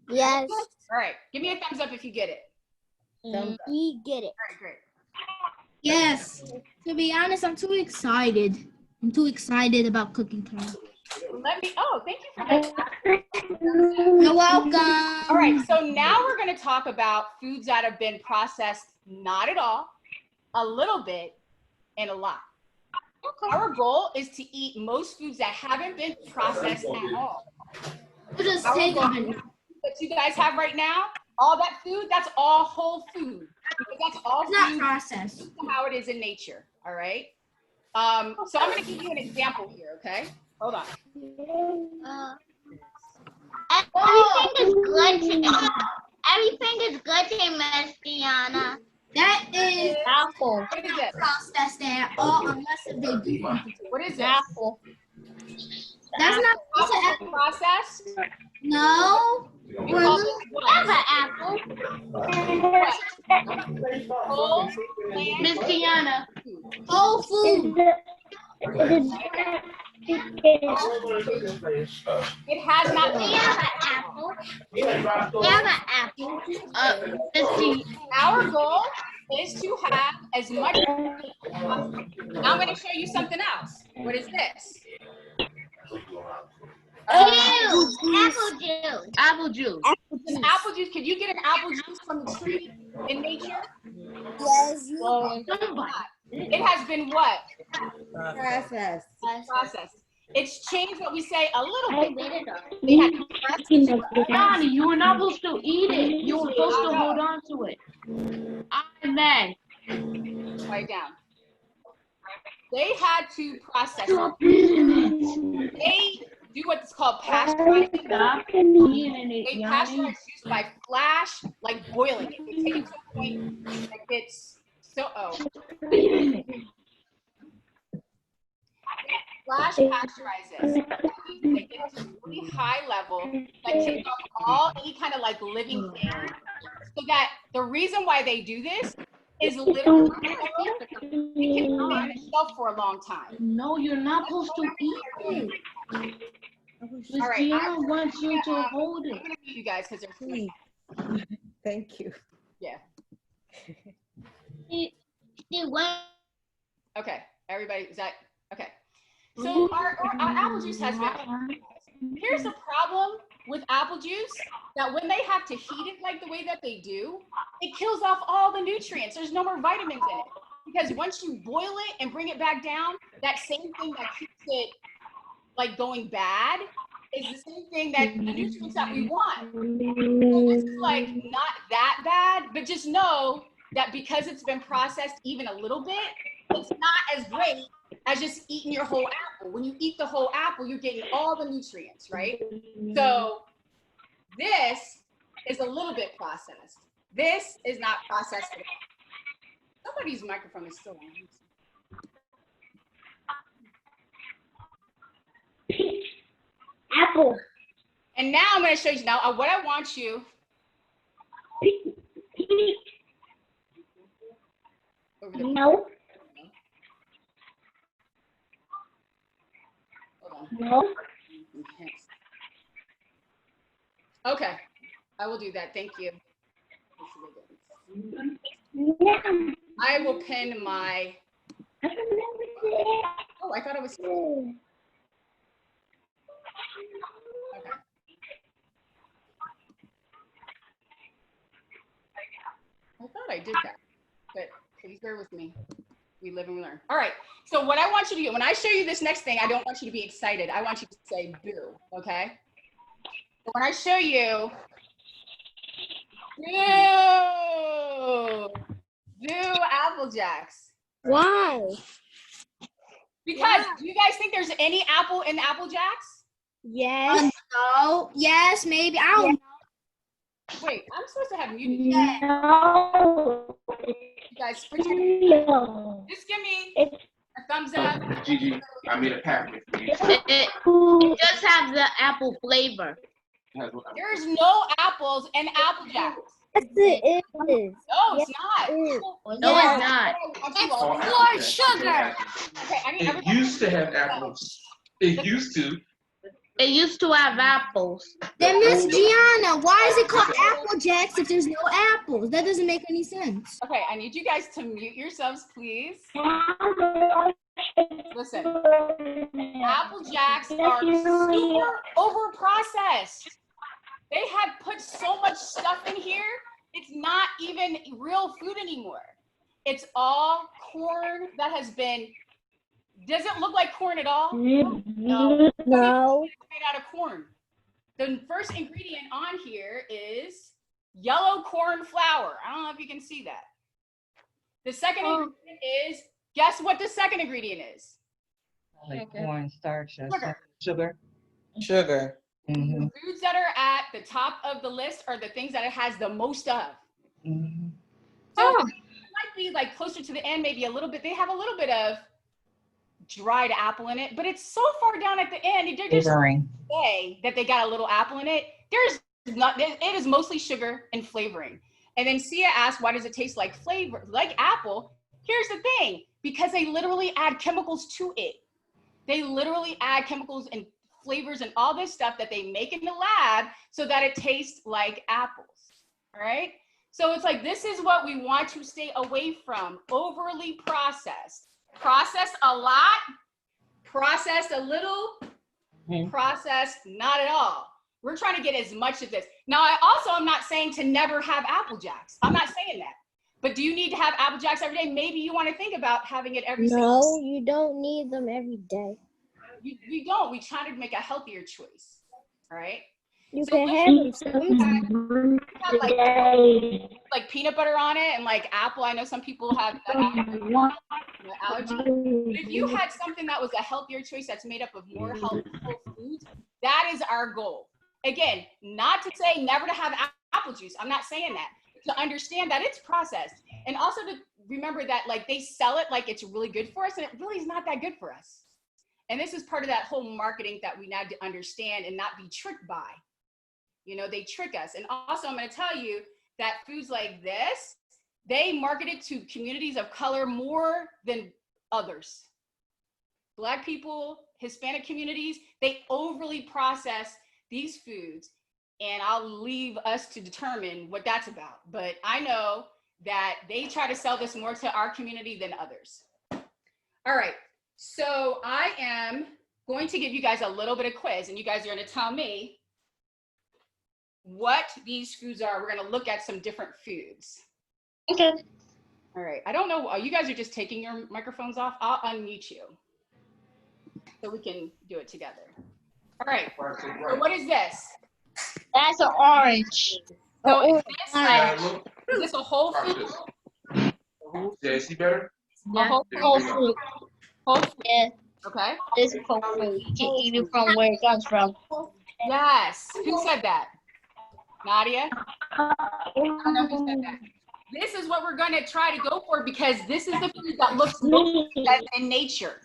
Yes. All right. Give me a thumbs up if you get it. We get it. All right, great. Yes. To be honest, I'm too excited. I'm too excited about cooking time. Thank you for that. You're welcome. All right, so now we're going to talk about foods that have been processed, not at all, a little bit, and a lot. Our goal is to eat most foods that haven't been processed at all. We'll just Our take goal them. that you guys have right now, all that food, that's all whole food. Because that's all It's not food processed. how it is in nature, all right? So I'm going to give you an example here, okay? Hold on. Everything is good to everything is good to Miss Jiana. That is Apple. What is it? processed at all unless if they do. What is it? Apple. That's not Apple processed? No. We call it Have an apple. whole plant Miss Jiana. Whole food. It has not We have an apple. We have an apple. Miss Our goal is to have as much. Now I'm going to show you something else. What is this? Apple juice. Apple juice. It's an apple juice. Can you get an apple juice from the tree in nature? Yes. It has been what? Process. Processed. It's changed what we say a little bit. They had Johnny, you were not supposed to eat it. You were supposed to hold on to it. I'm mad. Write it down. They had to process it. They do what's called pasteurizing. They pasteurize juice by flash, like boiling it. They take it to a point that gets so flash pasteurizes. They get to a really high level that takes off all any kind of like living thing. So that the reason why they do this is literally it can be on itself for a long time. No, you're not supposed to eat it. Miss All right, Jiana wants you to hold I'm it. gonna mute you guys because they're free. Thank you. Yeah. She went. Okay. Everybody, is that okay? So our apple juice has been. Here's the problem with apple juice, that when they have to heat it like the way that they do, it kills off all the nutrients. There's no more vitamins in it. Because once you boil it and bring it back down, that same thing that keeps it like going bad is the same thing that the nutrients that we want. So this is like not that bad, but just know that because it's been processed even a little bit, it's not as great as just eating your whole apple. When you eat the whole apple, you're getting all the nutrients, right? So this is a little bit processed. This is not processed at all. Somebody's microphone is still on. Apple. And now I'm going to show you now what I want you. Over the No. Hold on. No. Okay, I will do that. Thank you. I will pin my. Oh, I thought it was. Okay. I thought I did that, but please bear with me. We live and we learn. All right. So what I want you to do, when I show you this next thing, I don't want you to be excited. I want you to say boo, okay? So when I show you Do Apple Jacks. Why? Because do you guys think there's any apple in Apple Jacks? Yes. No. Yes, maybe. I don't know. Wait, I'm supposed to have muted you. No. You guys, pretend. No. Just give me It's a thumbs up. Gigi, I made a packet for you. It just has the apple flavor. There's no apples in Apple Jacks. yes, it is. No, it's not. No, it's not. More sugar. Okay, I need It everybody. used to have apples. It used to. It used to have apples. Then Miss Gianna, why is it called Apple Jacks if there's no apples? That doesn't make any sense. Okay, I need you guys to mute yourselves, please. Listen, Apple Jacks are super over processed. They have put so much stuff in here, it's not even real food anymore. It's all corn that has been, does it look like corn at all? No. It's made out of corn. The first ingredient on here is yellow corn flour. I don't know if you can see that. The second ingredient is, guess what the second ingredient is? Like corn, starch, Sugar. sugar. Mm-hmm. The foods that are at the top of the list are the things that it has the most of. Mm-hmm. So it might be like closer to the end, maybe a little bit. They have a little bit of dried apple in it, but it's so far down at the end. They're just say that they got a little apple in it. There's not. It is mostly sugar and flavoring. And then Sia asked, "Why does it taste like flavor, like apple?" Here's the thing: because they literally add chemicals to it. They literally add chemicals and flavors and all this stuff that they make in the lab so that it tastes like apples. All right. So it's like, this is what we want to stay away from. Overly processed. Processed a lot, processed a little, processed not at all. We're trying to get as much of this. Now, I also am not saying to never have Apple Jacks. I'm not saying that. But do you need to have Apple Jacks every day? Maybe you want to think about having it every single day. No, you don't need them every day. We don't. We try to make a healthier choice. All right. You So can have them sometimes. Like peanut butter on it and like apple. I know some people have allergy. But if you had something that was a healthier choice that's made up of more healthful foods, that is our goal. Again, not to say never to have apple juice. I'm not saying that. To understand that it's processed. And also to remember that like they sell it like it's really good for us and it really is not that good for us. And this is part of that whole marketing that we need to understand and not be tricked by. You know, they trick us. And also I'm going to tell you that foods like this, they market it to communities of color more than others. Black people, Hispanic communities, they overly process these foods. And I'll leave us to determine what that's about. But I know that they try to sell this more to our community than others. All right. So I am going to give you guys a little bit of quiz and you guys are going to tell me what these foods are. We're going to look at some different foods. Okay. All right. I don't know. You guys are just taking your microphones off. I'll unmute you so we can do it together. All right. So what is this? That's an orange. So is this a whole food? Did I see better? A whole fruit. Whole fruit. Yeah. Okay. This is whole fruit. You can eat it from where it comes from. Yes. Who said that? Nadia? I don't know who said that. This is what we're going to try to go for because this is the food that looks most best in nature.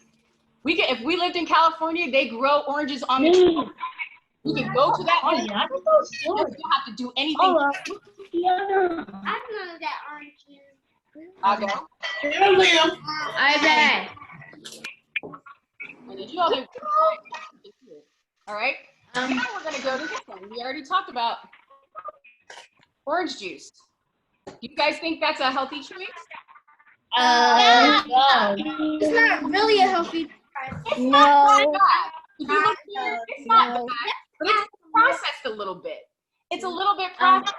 If we lived in California, they grow oranges on the tree. We can go to that. You don't have to do anything. I know that orange juice. I'll go. I bet. All right. Now we're going to go to this one. We already talked about orange juice. Do you guys think that's a healthy choice? No. It's not really a healthy choice. No. If you look here, it's not bad, but it's processed a little bit. It's a little bit processed.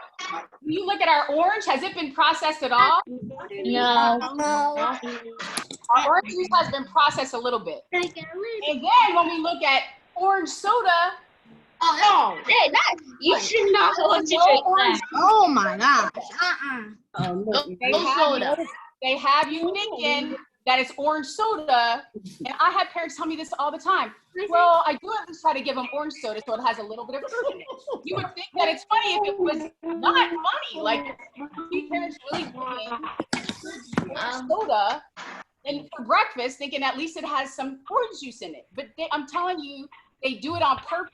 When you look at our orange, has it been processed at all? No. Our orange juice has been processed a little bit. And then when we look at orange soda, Oh, Hey, you should not want to drink that. oh my gosh. Oh, look. No soda. They have you thinking that it's orange soda, and I have parents tell me this all the time. Well, I do at least try to give them orange soda so it has a little bit of fruit in it. You would think that it's funny if it was not funny. Like, these parents really thinking soda and for breakfast, thinking at least it has some orange juice in it. But I'm telling you, they do it on purpose.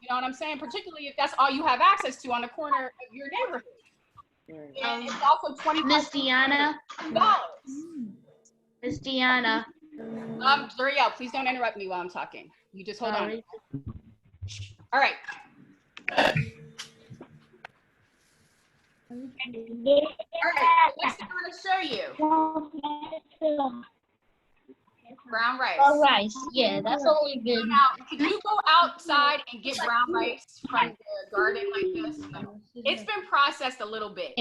You know what I'm saying? Particularly if that's all you have access to on the corner of your neighborhood. And it's also $25. Miss Jiana. Miss Jiana. Duriel, please don't interrupt me while I'm talking. You just hold on. All right. All right, next thing I'm going to show you. Brown rice. Brown rice. Yeah, that's only good. Now, if you go outside and get brown rice from the garden like this, it's been processed a little bit,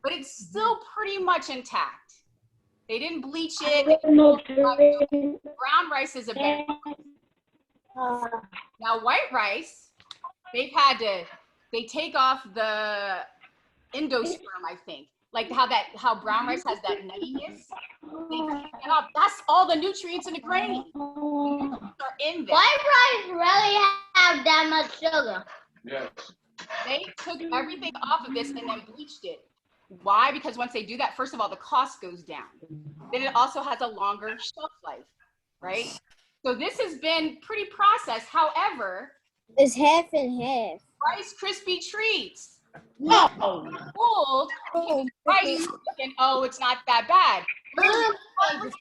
but it's still pretty much intact. They didn't bleach it. Brown rice is a better. Now, white rice, they take off the endosperm, I think. Like how brown rice has that nuttiness. They take it off. That's all the nutrients in the grain. Are in there. White rice really have that much sugar. Yes. They took everything off of this and then bleached it. Why? Because once they do that, first of all, the cost goes down. Then it also has a longer shelf life, right? So this has been pretty processed. However, it's half and half. Rice Krispie treats. No, fooled. Rice, and it's not that bad.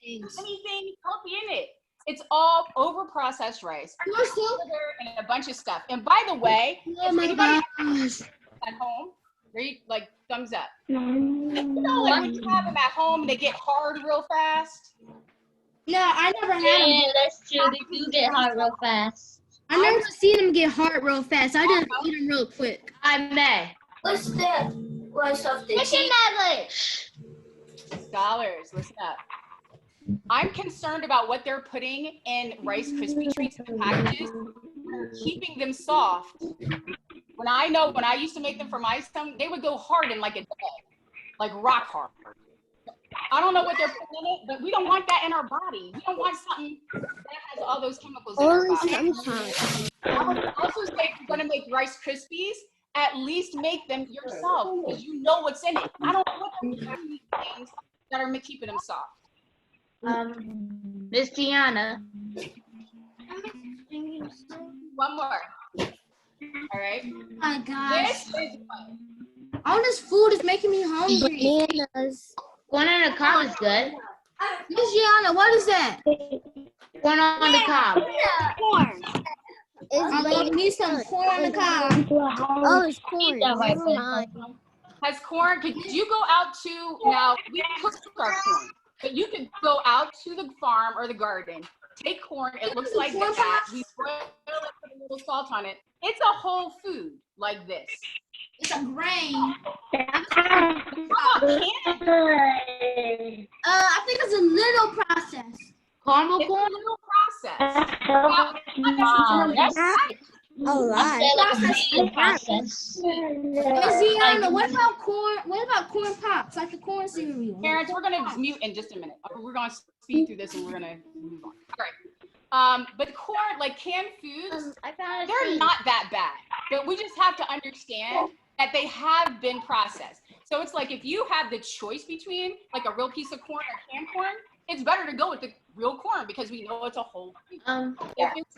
Anything healthy in it. It's all over processed rice, sugar, and a bunch of stuff. And by the way, if anybody at home, like thumbs up. You know, like when you have them at home and they get hard real fast. No, I never had them. Yeah, that's true. They do get hard real fast. I never seen them get hard real fast. I just eat them real quick. I may. What's that? What's off the Chicken nuggets. Dollars, listen up. I'm concerned about what they're putting in Rice Krispie treats in the packages, keeping them soft. When I used to make them for my son, they would go hard in like a day, like rock hard. I don't know what they're putting in it, but we don't want that in our body. We don't want something that has all those chemicals in our body. I would also say if you're gonna make Rice Krispies, at least make them yourself because you know what's in it. I don't want them to eat things that are keeping them soft. Miss Jiana. One more. All right. Oh my gosh. This is what? All this food is making me hungry. Bananas. Corn on the cob is good. Miss Jiana, what is that? Corn on the cob. Corn. I'm gonna need some corn on the cob. Oh, it's corn. Never mind. Has corn, could you go out to, now we cook our corn, but you could go out to the farm or the garden, take corn, it looks like that, we boil it, put a little salt on it. It's a whole food like this. It's a grain. I think it's a little process. Caramel It's corn? a little process. That's A lot. process. Ziana, what about corn? What about corn pops, like the corn cereal? Parents, we're gonna mute in just a minute. We're gonna speed through this and we're gonna move on. All right. But corn, like canned foods, they're not that bad. But we just have to understand that they have been processed. So it's like if you have the choice between like a real piece of corn or canned corn, it's better to go with the real corn because we know it's a whole food. If it's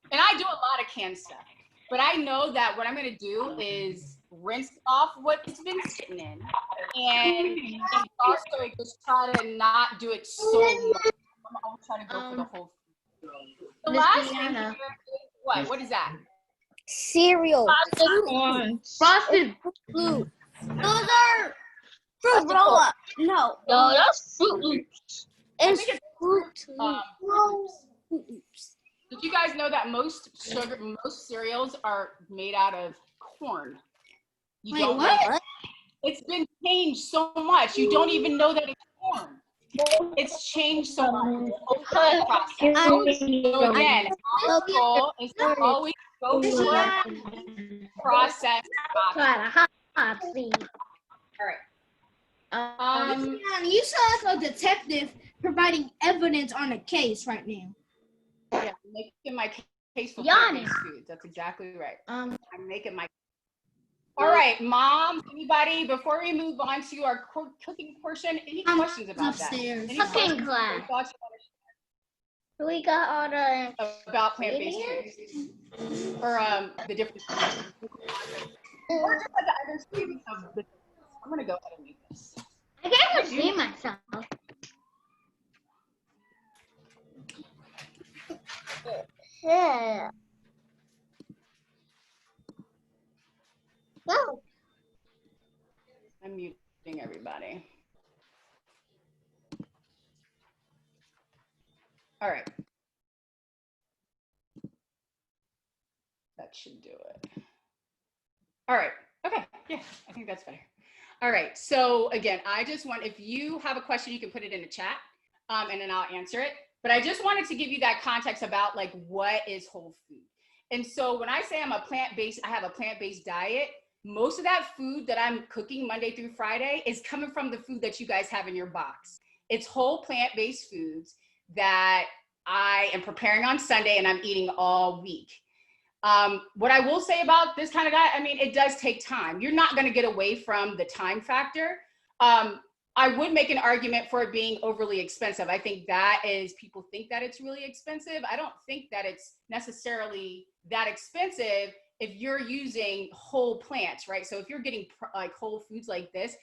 and I do a lot of canned stuff, but I know that what I'm going to do is rinse off what it's been sitting in, and also just try to not do it so much. I'll try to go for the whole food. The last thing here is what? What is that? Cereal. Frosted Fruit. Those are fruit roll-up. No. No, that's Fruit Loops. It's fruit. Did you guys know that most cereals are made out of corn? You Wait, don't what? know. It's been changed so much, you don't even know that it's corn. It's changed so much. It's a process. So again, our goal is to always go for process options. All right. You sound like a detective providing evidence on a case right now. Yeah, I'm making my case for Jiana. plant-based foods. That's exactly right. I'm making my. All right, moms, anybody, before we move on to our cooking portion, any questions about Upstairs. that? Any Cooking questions, class. thoughts We got all the about plant-based foods? Or the different or just like the understanding of the. I'm gonna go ahead and make this. I can't even see myself. yeah. No. I'm muting everybody. All right. That should do it. All right. Okay. Yeah, I think that's better. All right. So again, I just want, if you have a question, you can put it in the chat and then I'll answer it. But I just wanted to give you that context about like what is whole food. And so when I say I'm a plant-based, I have a plant-based diet, most of that food that I'm cooking Monday through Friday is coming from the food that you guys have in your box. It's whole plant-based foods that I am preparing on Sunday and I'm eating all week. What I will say about this kind of diet, I mean, it does take time. You're not going to get away from the time factor. I would make an argument for it being overly expensive. I think that is, people think that it's really expensive. I don't think that it's necessarily that expensive if you're using whole plants, right? So if you're getting like whole foods like this,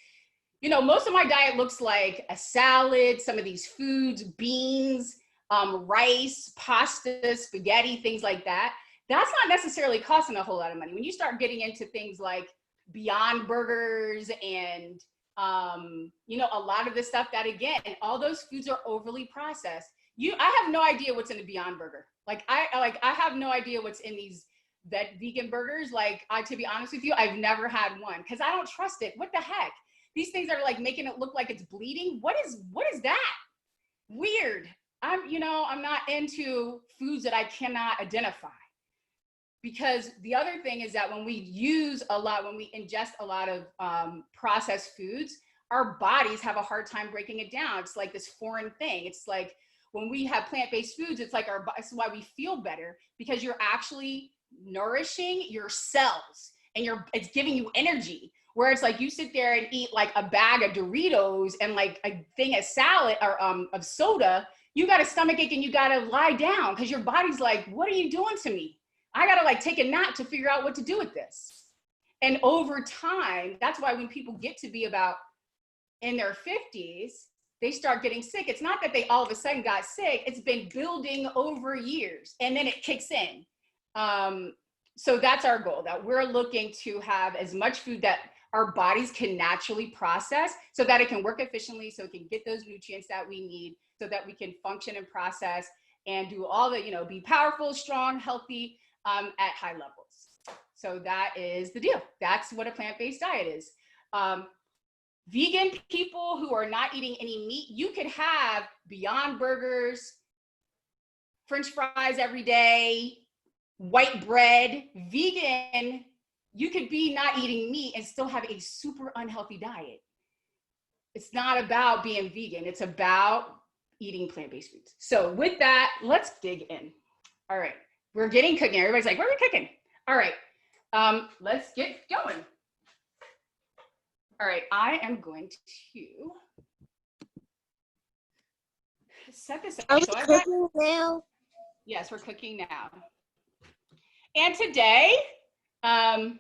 you know, most of my diet looks like a salad, some of these foods, beans, rice, pasta, spaghetti, things like that. That's not necessarily costing a whole lot of money. When you start getting into things like Beyond Burgers and you know, a lot of the stuff that, again, all those foods are overly processed. I have no idea what's in the Beyond Burger. I have no idea what's in these vegan burgers. To be honest with you, I've never had one because I don't trust it. What the heck? These things are like making it look like it's bleeding. What is that? Weird. I'm not into foods that I cannot identify. Because the other thing is that when we ingest a lot of processed foods, our bodies have a hard time breaking it down. It's like this foreign thing. It's like when we have plant-based foods, it's like it's why we feel better, because you're actually nourishing your cells and it's giving you energy. Where it's like you sit there and eat like a bag of Doritos and like a thing of salad or of soda, you got a stomach ache and you got to lie down because your body's like, what are you doing to me? I got to like take a nap to figure out what to do with this. And over time, that's why when people get to be about in their 50s, they start getting sick. It's not that they all of a sudden got sick. It's been building over years and then it kicks in. So that's our goal, that we're looking to have as much food that our bodies can naturally process so that it can work efficiently, so it can get those nutrients that we need, so that we can function and process and do all the, be powerful, strong, healthy, at high levels. So that is the deal. That's what a plant-based diet is. Vegan people who are not eating any meat, you could have Beyond Burgers, French fries every day, white bread. Vegan, you could be not eating meat and still have a super unhealthy diet. It's not about being vegan. It's about eating plant-based foods. So with that, let's dig in. All right. We're getting cooking. Everybody's like, where are we cooking? All right, let's get going. All right, I am going to set this up. Are we cooking now? Yes, we're cooking now. And today, my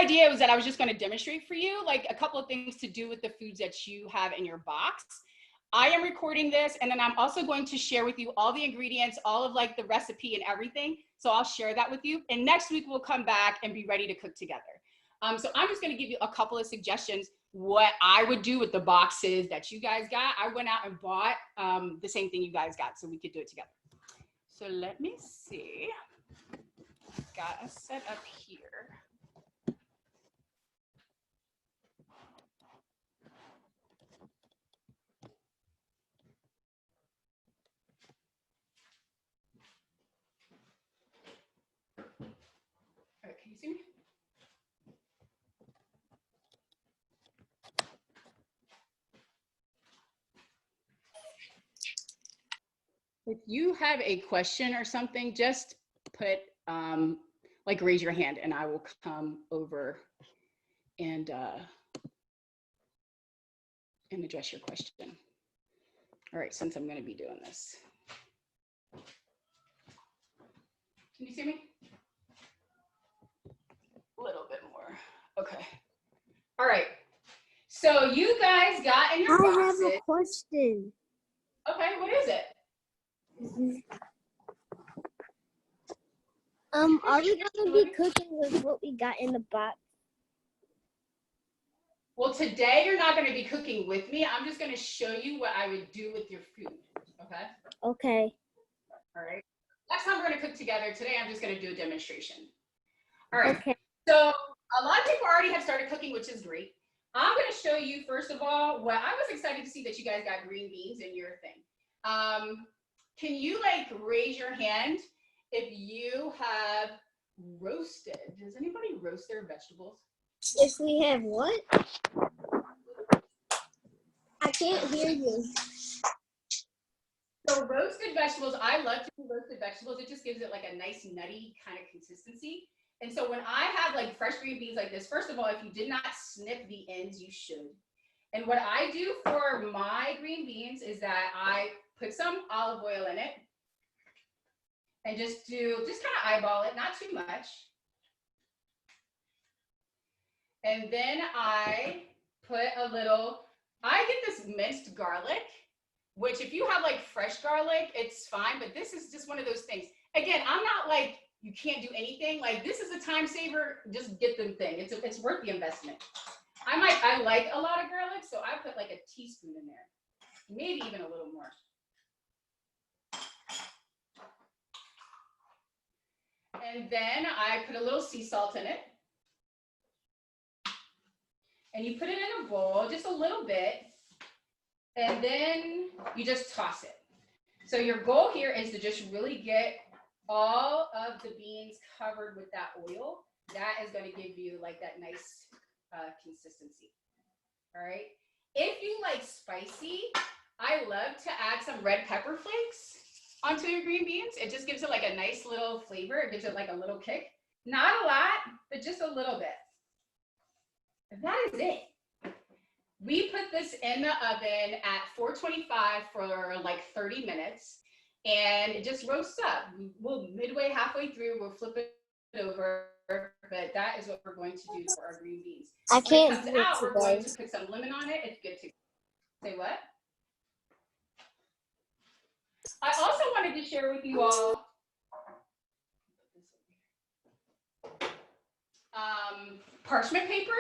idea was that I was just going to demonstrate for you like a couple of things to do with the foods that you have in your box. I am recording this, and then I'm also going to share with you all the ingredients, all of like the recipe and everything. So I'll share that with you. And next week we'll come back and be ready to cook together. So I'm just going to give you a couple of suggestions what I would do with the boxes that you guys got. I went out and bought the same thing you guys got so we could do it together. So let me see. Got us set up here. If you have a question or something, just put, like raise your hand and I will come over and address your question. All right, since I'm gonna be doing this. Can you see me? A little bit more, okay. All right, so you guys got in your boxes. I have a question. Okay, what is it? Are we gonna be cooking with what we got in the box? Well, today you're not gonna be cooking with me. I'm just gonna show you what I would do with your food, okay? Okay. All right. Next time we're gonna cook together. Today I'm just gonna do a demonstration. All right. Okay. So a lot of people already have started cooking, which is great. I'm gonna show you first of all what I was excited to see that you guys got green beans in your thing. Can you like raise your hand if you have roasted? Does anybody roast their vegetables? If we have what? I can't hear you. So roasted vegetables, I love to do roasted vegetables. It just gives it like a nice nutty kind of consistency. And so when I have like fresh green beans like this, first of all, if you did not snip the ends, you should. And what I do for my green beans is that I put some olive oil in it and just kind of eyeball it, not too much. And then I put I get this minced garlic, which if you have like fresh garlic, it's fine, but this is just one of those things. Again, I'm not like, you can't do anything. Like this is a time saver, just get them thing. It's worth the investment. I like a lot of garlic, so I put like a teaspoon in there, maybe even a little more. And then I put a little sea salt in it. And you put it in a bowl, just a little bit, and then you just toss it. So your goal here is to just really get all of the beans covered with that oil. That is going to give you like that nice consistency. All right. If you like spicy, I love to add some red pepper flakes onto your green beans. It just gives it like a nice little flavor. It gives it like a little kick. Not a lot, but just a little bit. That is it. We put this in the oven at 425 for like 30 minutes and it just roasts up. We'll midway halfway through, we'll flip it over, but that is what we're going to do for our green beans. I can't When it comes out, we're going to put some lemon on it. It's good to go. Say what? I also wanted to share with you all parchment paper.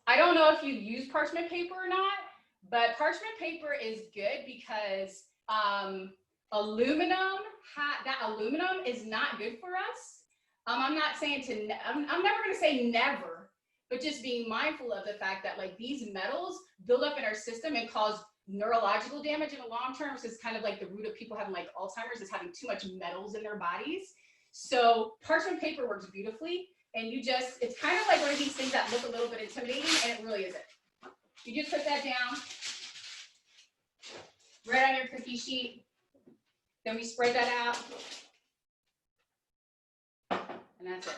I don't know if you use parchment paper or not, but parchment paper is good because aluminum is not good for us. I'm not saying I'm never going to say never, but just being mindful of the fact that like these metals build up in our system and cause neurological damage in the long term. So it's kind of like the root of people having like Alzheimer's is having too much metals in their bodies. So parchment paper works beautifully. And it's kind of like one of these things that look a little bit intimidating, and it really isn't. You just put that down right on your cookie sheet. Then we spread that out. And that's it.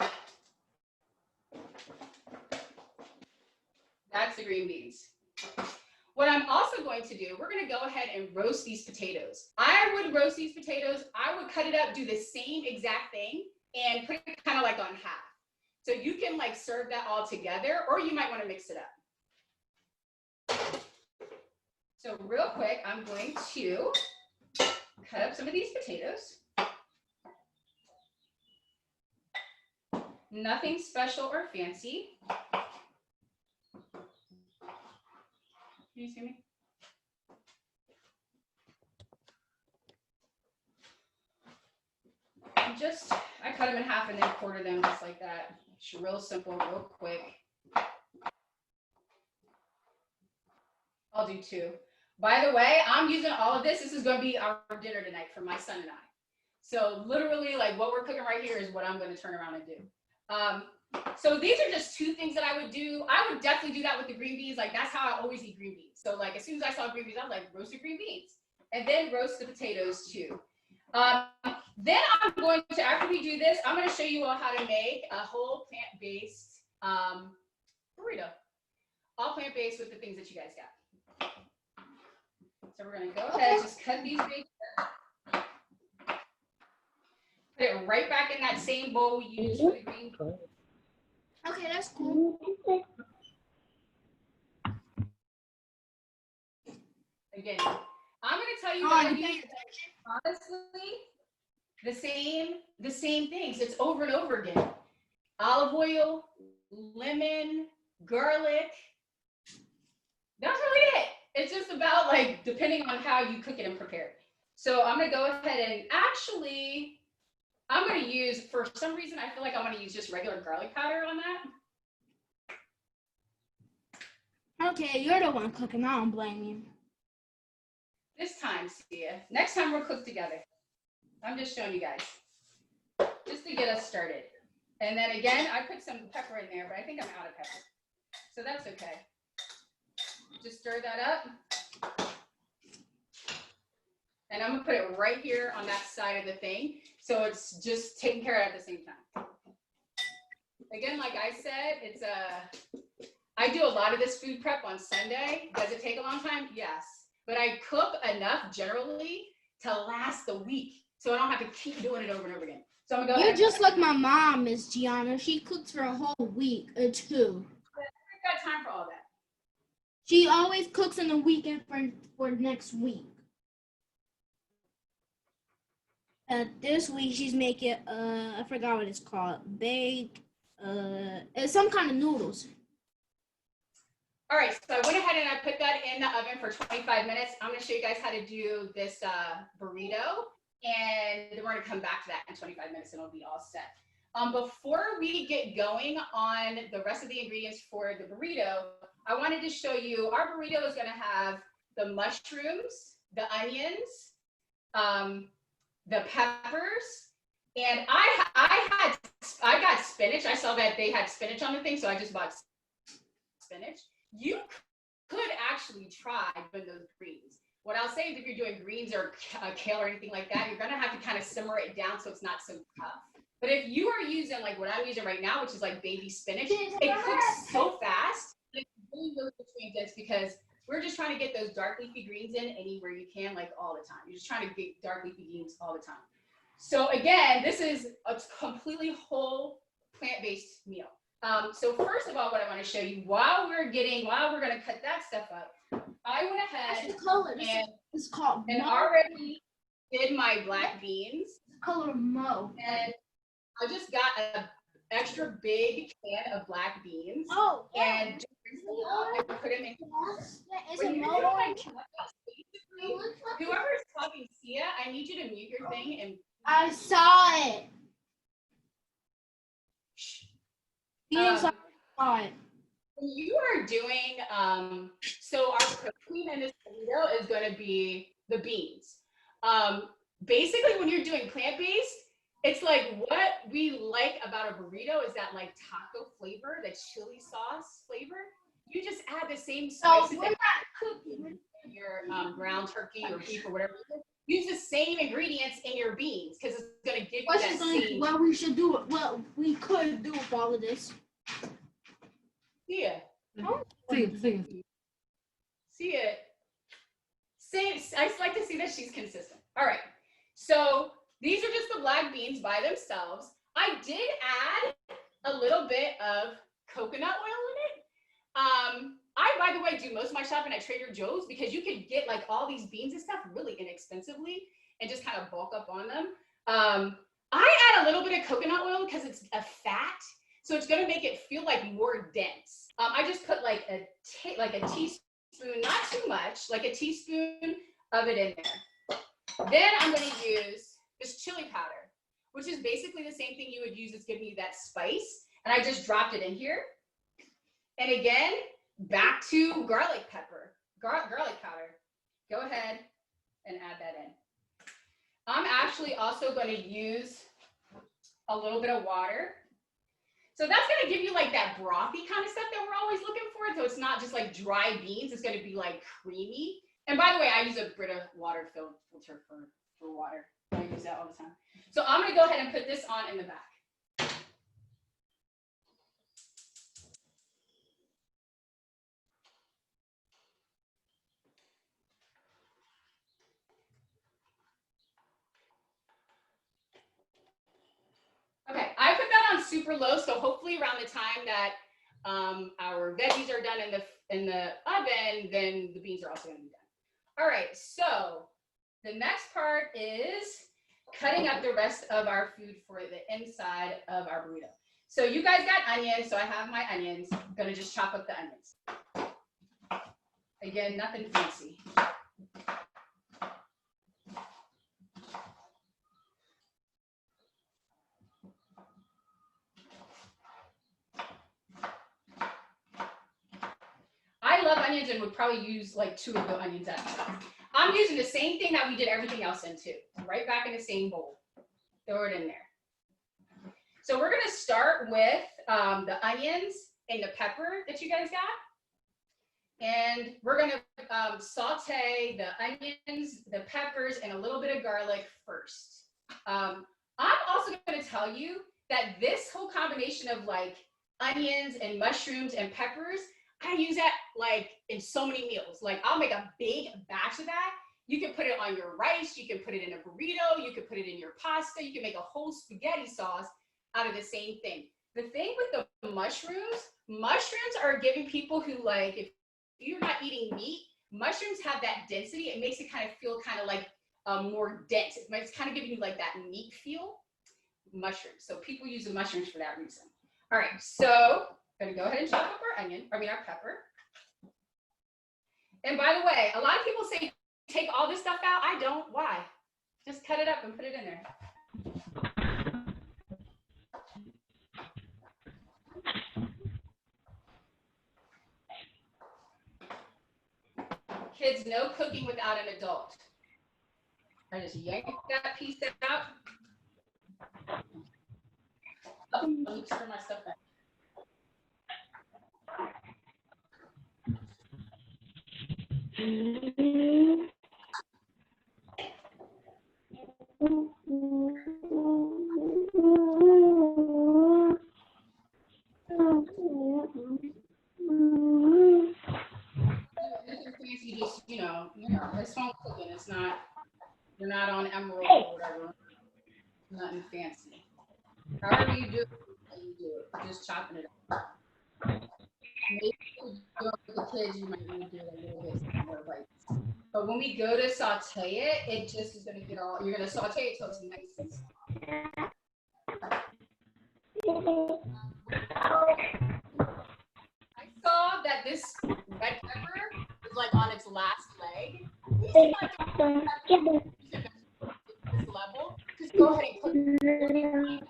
That's the green beans. What I'm also going to do, we're going to go ahead and roast these potatoes. I would roast these potatoes. I would cut it up, do the same exact thing, and put it kind of like on half. So you can like serve that all together, or you might want to mix it up. So real quick, I'm going to cut up some of these potatoes. Nothing special or fancy. Can you see me? I cut them in half and then quarter them just like that. It's real simple, real quick. I'll do two. By the way, I'm using all of this. This is going to be our dinner tonight for my son and I. So literally, like what we're cooking right here is what I'm going to turn around and do. So these are just two things that I would do. I would definitely do that with the green beans. Like that's how I always eat green beans. So like as soon as I saw green beans, I'm like roasted green beans. And then roast the potatoes too. Then I'm going to, after we do this, I'm going to show you all how to make a whole plant-based burrito. All plant-based with the things that you guys got. So we're going to go ahead, just cut these big. Put it right back in that same bowl we used for the green. Okay, that's cool. Again, I'm going to tell you that I use, honestly, the same things. It's over and over again. Olive oil, lemon, garlic. That's really it. It's just about like depending on how you cook it and prepare it. So I'm going to go ahead and actually, I'm going to use, for some reason, I feel like I'm going to use just regular garlic powder on that. Okay, you're the one cooking. I don't blame you. This time, Sia. Next time we'll cook together. I'm just showing you guys, just to get us started. And then again, I put some pepper in there, but I think I'm out of pepper. So that's okay. Just stir that up. And I'm gonna put it right here on that side of the thing. So it's just taken care of at the same time. Again, like I said, it's I do a lot of this food prep on Sunday. Does it take a long time? Yes. But I cook enough generally to last the week. So I don't have to keep doing it over and over again. So I'm gonna go You're just like my mom, Miss Jiana. She cooks for a whole week or two. I got time for all that. She always cooks on the weekend for next week. This week she's making I forgot what it's called. Baked it's some kind of noodles. All right, so I went ahead and I put that in the oven for 25 minutes. I'm gonna show you guys how to do this burrito, and then we're gonna come back to that in 25 minutes and it'll be all set. Before we get going on the rest of the ingredients for the burrito, I wanted to show you our burrito is gonna have the mushrooms, the onions, the peppers, and I got spinach. I saw that they had spinach on the thing, so I just bought spinach. You could actually try doing those greens. What I'll say is if you're doing greens or kale or anything like that, you're gonna have to kind of simmer it down so it's not so tough. But if you are using like what I'm using right now, which is like baby spinach, it cooks so fast. It's really, really nutrients because we're just trying to get those dark leafy greens in anywhere you can, like all the time. You're just trying to get dark leafy greens all the time. So again, this is a completely whole plant-based meal. So first of all, what I want to show you while we're going to cut that stuff up, I went ahead and already did my black beans. Color Mo. And I just got an extra big can of black beans. Oh, yeah. And I put them in. Is it Mo orange? Whoever is talking, Sia, I need you to mute your thing and. I saw it. When you are doing, so our protein in this burrito is going to be the beans. Basically, when you're doing plant-based, it's like what we like about a burrito is that like taco flavor, that chili sauce flavor. You just add the same spices that cooking your ground turkey or beef or whatever. Use the same ingredients in your beans because it's going to give you that same. What we should do, what we could do with all of this. Yeah. See it. See it. I just like to see that she's consistent. All right. So these are just the black beans by themselves. I did add a little bit of coconut oil in it. I, by the way, do most of my shopping at Trader Joe's because you could get like all these beans and stuff really inexpensively and just kind of bulk up on them. I add a little bit of coconut oil because it's a fat, so it's going to make it feel like more dense. I just put like a teaspoon, not too much, like a teaspoon of it in there. Then I'm going to use this chili powder, which is basically the same thing you would use. It's giving you that spice, and I just dropped it in here. And again, back to garlic powder. Go ahead and add that in. I'm actually also going to use a little bit of water. So that's going to give you like that brothy kind of stuff that we're always looking for. So it's not just like dry beans. It's going to be like creamy. And by the way, I use a Brita water filter for water. I use that all the time. So I'm gonna go ahead and put this on in the back. Okay, I put that on super low, so hopefully around the time that our veggies are done in the oven, then the beans are also gonna be done. All right, so the next part is cutting up the rest of our food for the inside of our burrito. So you guys got onions, so I have my onions. I'm gonna just chop up the onions. Again, nothing fancy. I love onions and would probably use like 2 of the onions at a time. I'm using the same thing that we did everything else in too. Right back in the same bowl. Throw it in there. So we're gonna start with the onions and the pepper that you guys got. And we're gonna saute the onions, the peppers, and a little bit of garlic first. I'm also gonna tell you that this whole combination of like onions and mushrooms and peppers, I use that like in so many meals. Like I'll make a big batch of that. You can put it on your rice, you can put it in a burrito, you can put it in your pasta, you can make a whole spaghetti sauce out of the same thing. The thing with the mushrooms are giving people who like, if you're not eating meat, mushrooms have that density. It makes it kind of feel kind of like more dense. It's kind of giving you like that meat feel. Mushrooms. So people use the mushrooms for that reason. All right, so I'm gonna go ahead and chop up our pepper. And by the way, a lot of people say take all this stuff out. I don't. Why? Just cut it up and put it in there. Kids, no cooking without an adult. I just yank that piece out. Oh, let me turn my stuff back. Just, you know, it's home cooking. It's not, you're not on Emerald or whatever. Nothing fancy. However you do it, you do it. Just chopping it up. Maybe with the kids, you might want to do it a little bit more bites. But when we go to saute it, it just is going to get all, you're going to saute it till it's nice and soft. I saw that this red pepper is like on its last leg. This level, just go ahead and put it.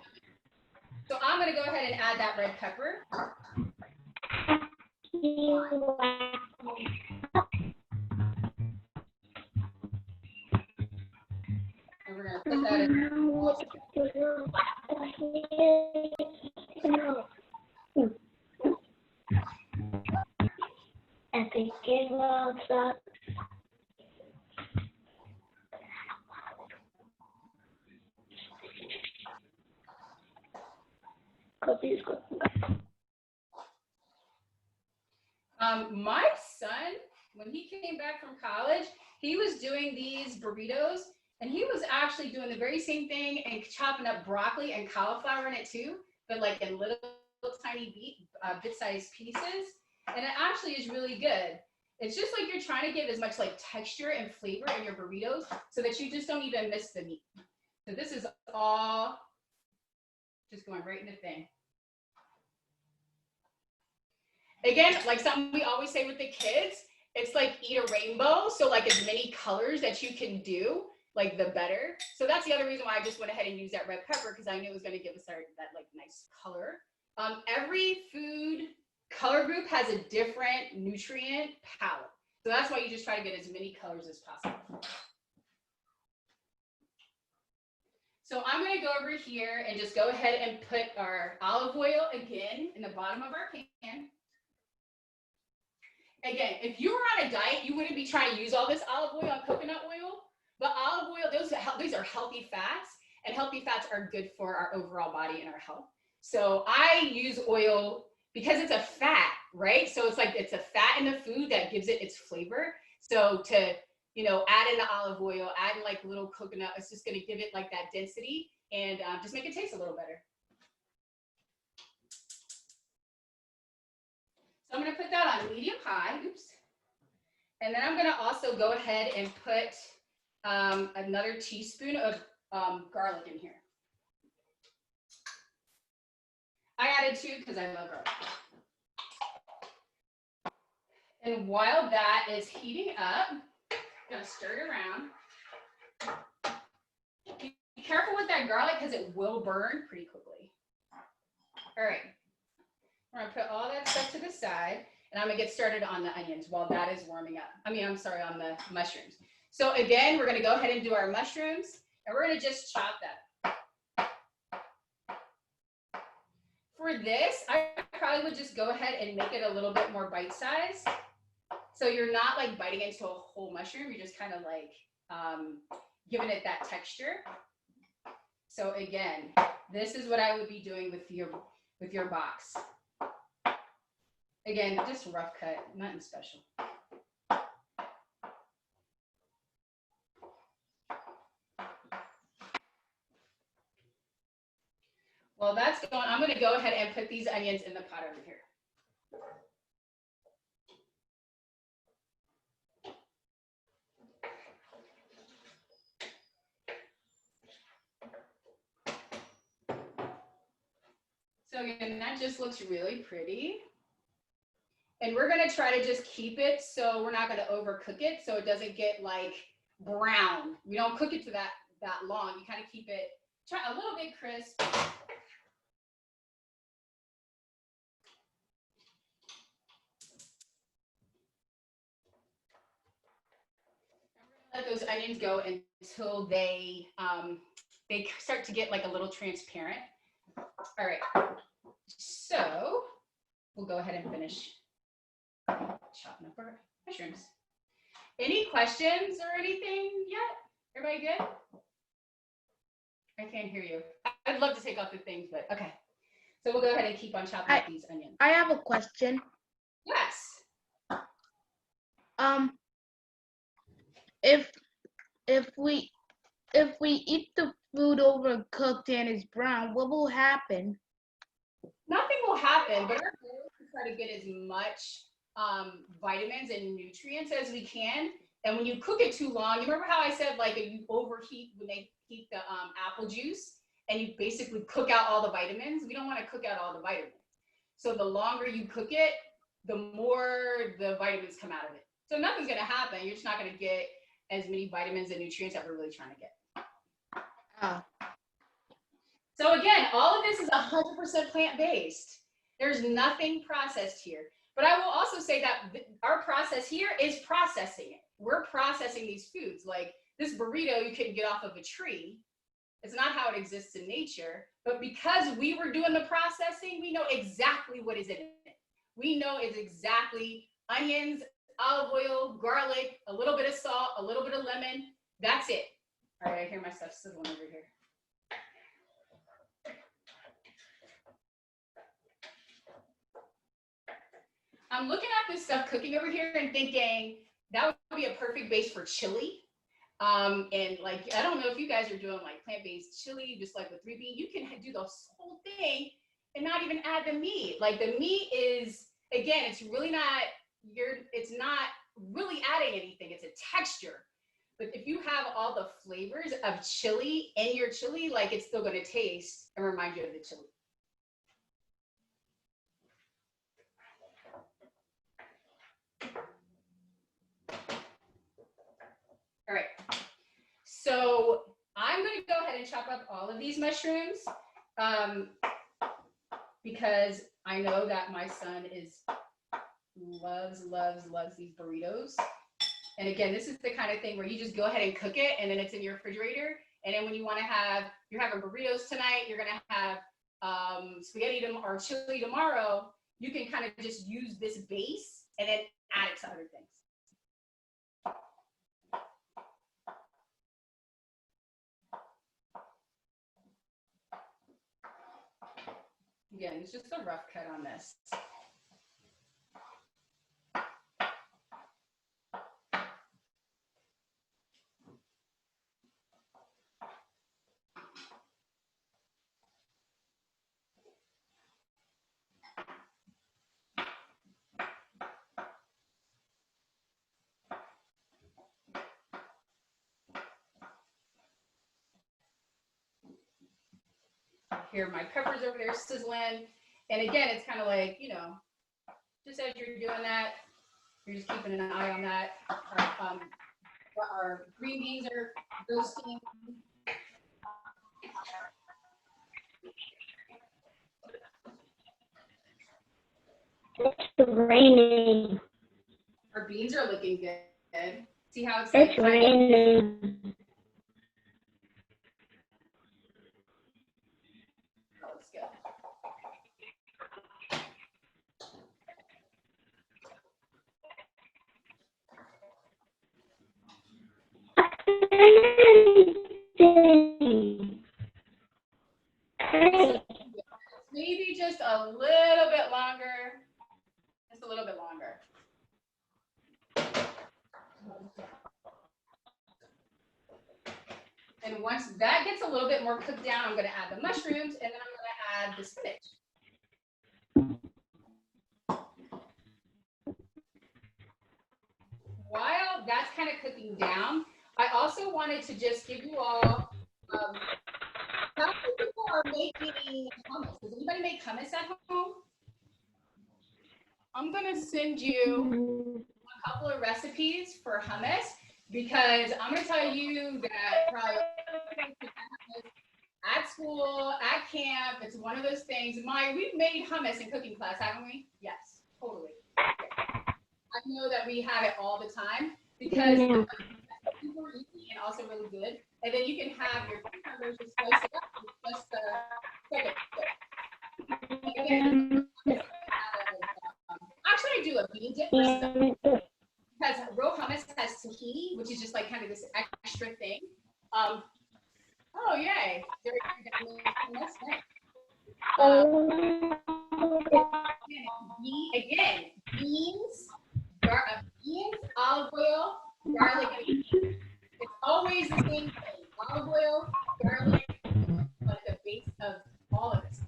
So I'm going to go ahead and add that red pepper. And we're going to put that in. I think it was up. My son, when he came back from college, he was doing these burritos, and he was actually doing the very same thing and chopping up broccoli and cauliflower in it too, but like in little tiny bit-sized pieces. And it actually is really good. It's just like you're trying to give as much like texture and flavor in your burritos so that you just don't even miss the meat. So this is all just going right in the thing. Again, like something we always say with the kids, it's like eat a rainbow. So like as many colors that you can do, like the better. So that's the other reason why I just went ahead and used that red pepper, because I knew it was going to give us that like nice color. Every food color group has a different nutrient palette. So that's why you just try to get as many colors as possible. So I'm going to go over here and just go ahead and put our olive oil again in the bottom of our pan. Again, if you were on a diet, you wouldn't be trying to use all this olive oil and coconut oil. But olive oil, these are healthy fats, and healthy fats are good for our overall body and our health. So I use oil because it's a fat, right? So it's like, it's a fat in the food that gives it its flavor. So to, you know, add in the olive oil, add in like a little coconut, it's just gonna give it like that density and just make it taste a little better. So I'm gonna put that on medium high, oops. And then I'm gonna also go ahead and put another teaspoon of garlic in here. I added 2 because I love garlic. And while that is heating up, I'm gonna stir it around. Be careful with that garlic because it will burn pretty quickly. All right, we're gonna put all that stuff to the side and I'm gonna get started on the onions while that is warming up. I'm sorry, on the mushrooms. So again, we're gonna go ahead and do our mushrooms and we're gonna just chop that. For this, I probably would just go ahead and make it a little bit more bite-sized. So you're not like biting into a whole mushroom, you're just kind of like giving it that texture. So again, this is what I would be doing with your box. Again, just rough cut, nothing special. While that's going, I'm gonna go ahead and put these onions in the pot over here. So again, that just looks really pretty. And we're gonna try to just keep it so we're not gonna overcook it so it doesn't get like brown. We don't cook it to that long. You kind of keep it a little bit crisp. Let those onions go until they start to get like a little transparent. All right, so we'll go ahead and finish chopping up our mushrooms. Any questions or anything yet? Everybody good? I can't hear you. I'd love to take off the things, but okay. So we'll go ahead and keep on chopping up these onions. I have a question. Yes. If we eat the food overcooked and it's brown, what will happen? Nothing will happen, but our goal is to try to get as much vitamins and nutrients as we can. And when you cook it too long, you remember how I said like if you overheat when they heat the apple juice and you basically cook out all the vitamins? We don't want to cook out all the vitamins. So the longer you cook it, the more the vitamins come out of it. So nothing's going to happen. You're just not going to get as many vitamins and nutrients that we're really trying to get. So again, all of this is 100% plant-based. There's nothing processed here. But I will also say that our process here is processing it. We're processing these foods. Like this burrito you couldn't get off of a tree. It's not how it exists in nature. But because we were doing the processing, we know exactly what is in it. We know it's exactly onions, olive oil, garlic, a little bit of salt, a little bit of lemon. That's it. All right, I hear my stuff sizzling over here. I'm looking at this stuff cooking over here and thinking that would be a perfect base for chili. And like, I don't know if you guys are doing like plant-based chili, just like with 3B, you can do the whole thing and not even add the meat. Like the meat is, again, it's really not, it's not really adding anything. It's a texture. But if you have all the flavors of chili in your chili, like it's still gonna taste and remind you of the chili. All right, so I'm going to go ahead and chop up all of these mushrooms because I know that my son loves these burritos. And again, this is the kind of thing where you just go ahead and cook it and then it's in your refrigerator. And then when you want to have, you're having burritos tonight, you're going to have spaghetti or chili tomorrow, you can kind of just use this base and then add it to other things. Again, it's just a rough cut on this. Here, my peppers over there sizzling. And again, it's kind of like, you know, just as you're doing that, you're just keeping an eye on that. Our green beans are roasting. It's raining. Our beans are looking good. See how it's It's like raining. Oh, let's go. Maybe just a little bit longer. Just a little bit longer. And once that gets a little bit more cooked down, I'm going to add the mushrooms, and then I'm going to add the spinach. While that's kind of cooking down, I also wanted to just give you all, how many people are making hummus? Does anybody make hummus at home? I'm going to send you a couple of recipes for hummus, because I'm going to tell you that probably at school, at camp, it's one of those things. We've made hummus in cooking class, haven't we? Yes, totally. I know that we have it all the time because it's super easy and also really good. And then you can have your cucumbers, just slice it up, and just cook it. Again, actually, I do a bean dip for some, because raw hummus has tahini, which is just like kind of this extra thing. Oh, yay. Again, beans, olive oil, garlic. It's always the same thing. Olive oil, garlic, like the base of all of this.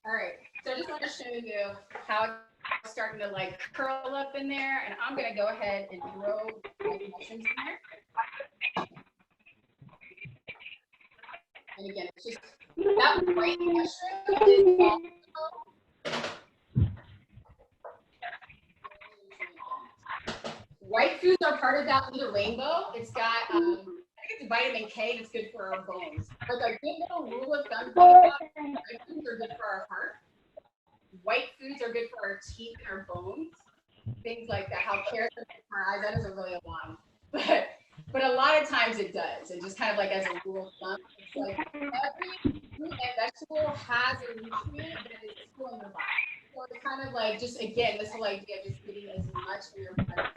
All right, so I just want to show you how it's starting to like curl up in there, and I'm gonna go ahead and throw my mushrooms in there. And again, it's just that white mushroom is also, white foods are part of that little rainbow. It's got I think it's vitamin K, and it's good for our bones. Like a good little rule of thumb, white foods are good for our heart. White foods are good for our teeth and our bones. Things like that. How carrots are good for our eyes. That isn't really a one, but a lot of times it does. And just kind of like as a rule of thumb, it's like every fruit and vegetable has a nutrient that is still in your body. So it's kind of like just again this whole idea of just getting as much in your body.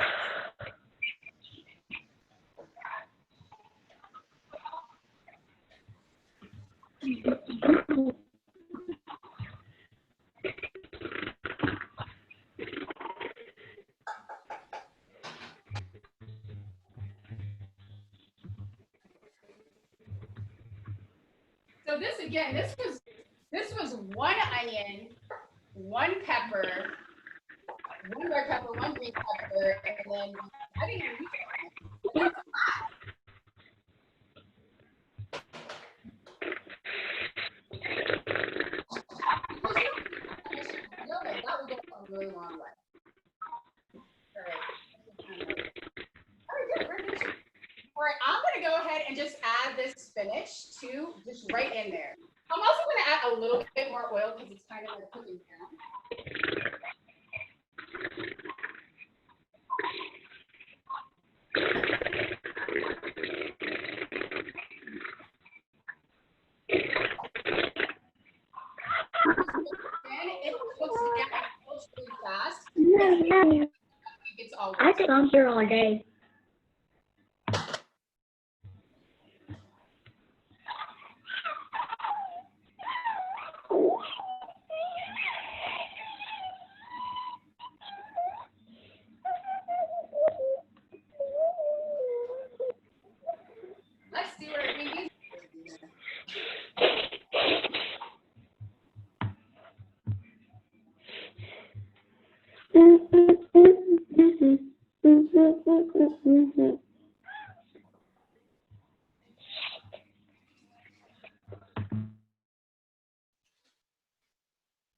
So this again, this was one onion, one pepper, one red pepper, one green pepper, and then I didn't even use it. That's a lot. That would go a really long way. All right, I'm gonna go ahead and just add this spinach to just right in there. I'm also gonna add a little bit more oil because it's kind of like cooking down. And it cooks down really fast. It's all I could on here all day.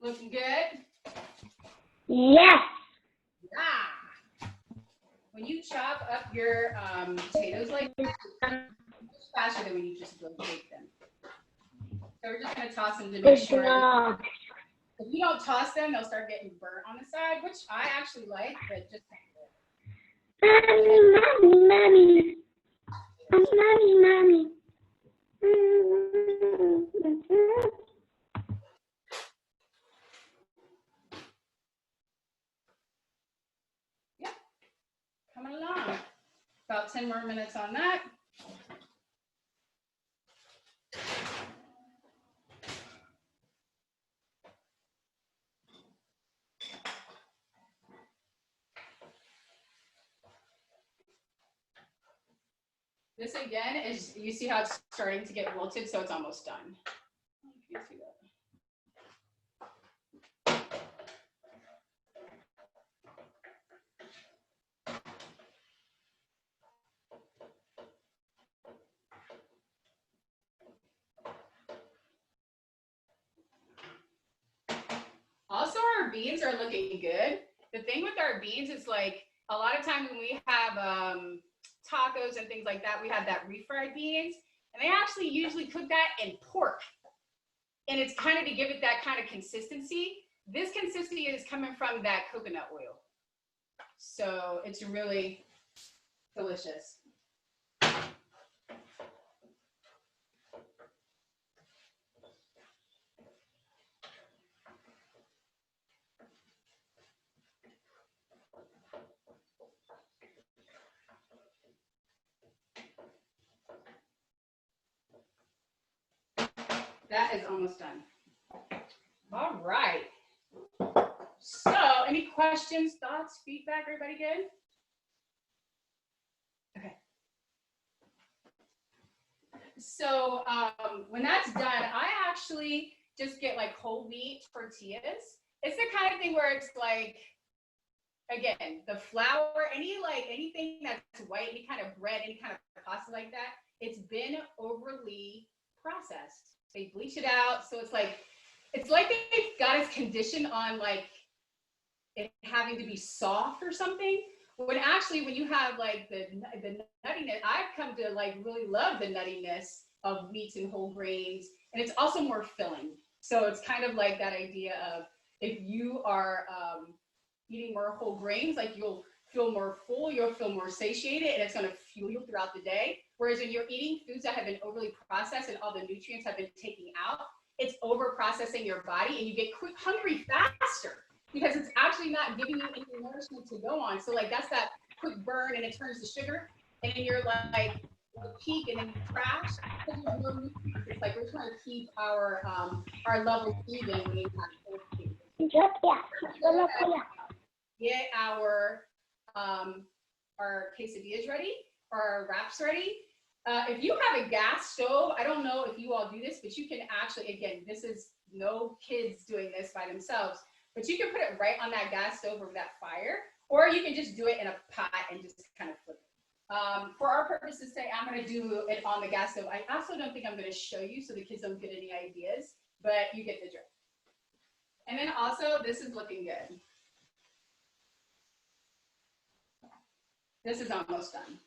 Looking good? Yes. Yeah. When you chop up your potatoes like that, it's faster than when you just rotate them. So we're just gonna toss them to make sure. If you don't toss them, they'll start getting burnt on the side, which I actually like, but just. Mommy. Yep. Coming along. About 10 more minutes on that. This again is, you see how it's starting to get wilted, so it's almost done. You see that? Also, our beans are looking good. The thing with our beans is like a lot of times when we have tacos and things like that, we have that refried beans, and they actually usually cook that in pork. And it's kind of to give it that kind of consistency. This consistency is coming from that coconut oil. So it's really delicious. That is almost done. All right. So any questions, thoughts, feedback, everybody good? Okay. So when that's done, I actually just get like whole wheat tortillas. It's the kind of thing where it's like, again, the flour, anything that's white, any kind of bread, any kind of pasta like that, it's been overly processed. They bleach it out, so it's like they've got its condition on like it having to be soft or something. When actually, when you have like the nuttiness, I've come to like really love the nuttiness of wheats and whole grains, and it's also more filling. So it's kind of like that idea of if you are eating more whole grains, like you'll feel more full, you'll feel more satiated, and it's going to fuel you throughout the day. Whereas when you're eating foods that have been overly processed and all the nutrients have been taken out, it's over processing your body, and you get hungry faster because it's actually not giving you any nourishment to go on. So like that's that quick burn, and it turns to sugar, and then you're like peak, and then you crash because there's no nutrients. It's like we're trying to keep our levels even when we have food. Get our quesadillas ready, or our wraps ready. If you have a gas stove, I don't know if you all do this, but you can actually, again, this is no kids doing this by themselves, but you can put it right on that gas stove over that fire, or you can just do it in a pot and just kind of flip it. For our purposes today, I'm going to do it on the gas stove. I also don't think I'm going to show you so the kids don't get any ideas, but you get the drift. And then also, this is looking good. This is almost done.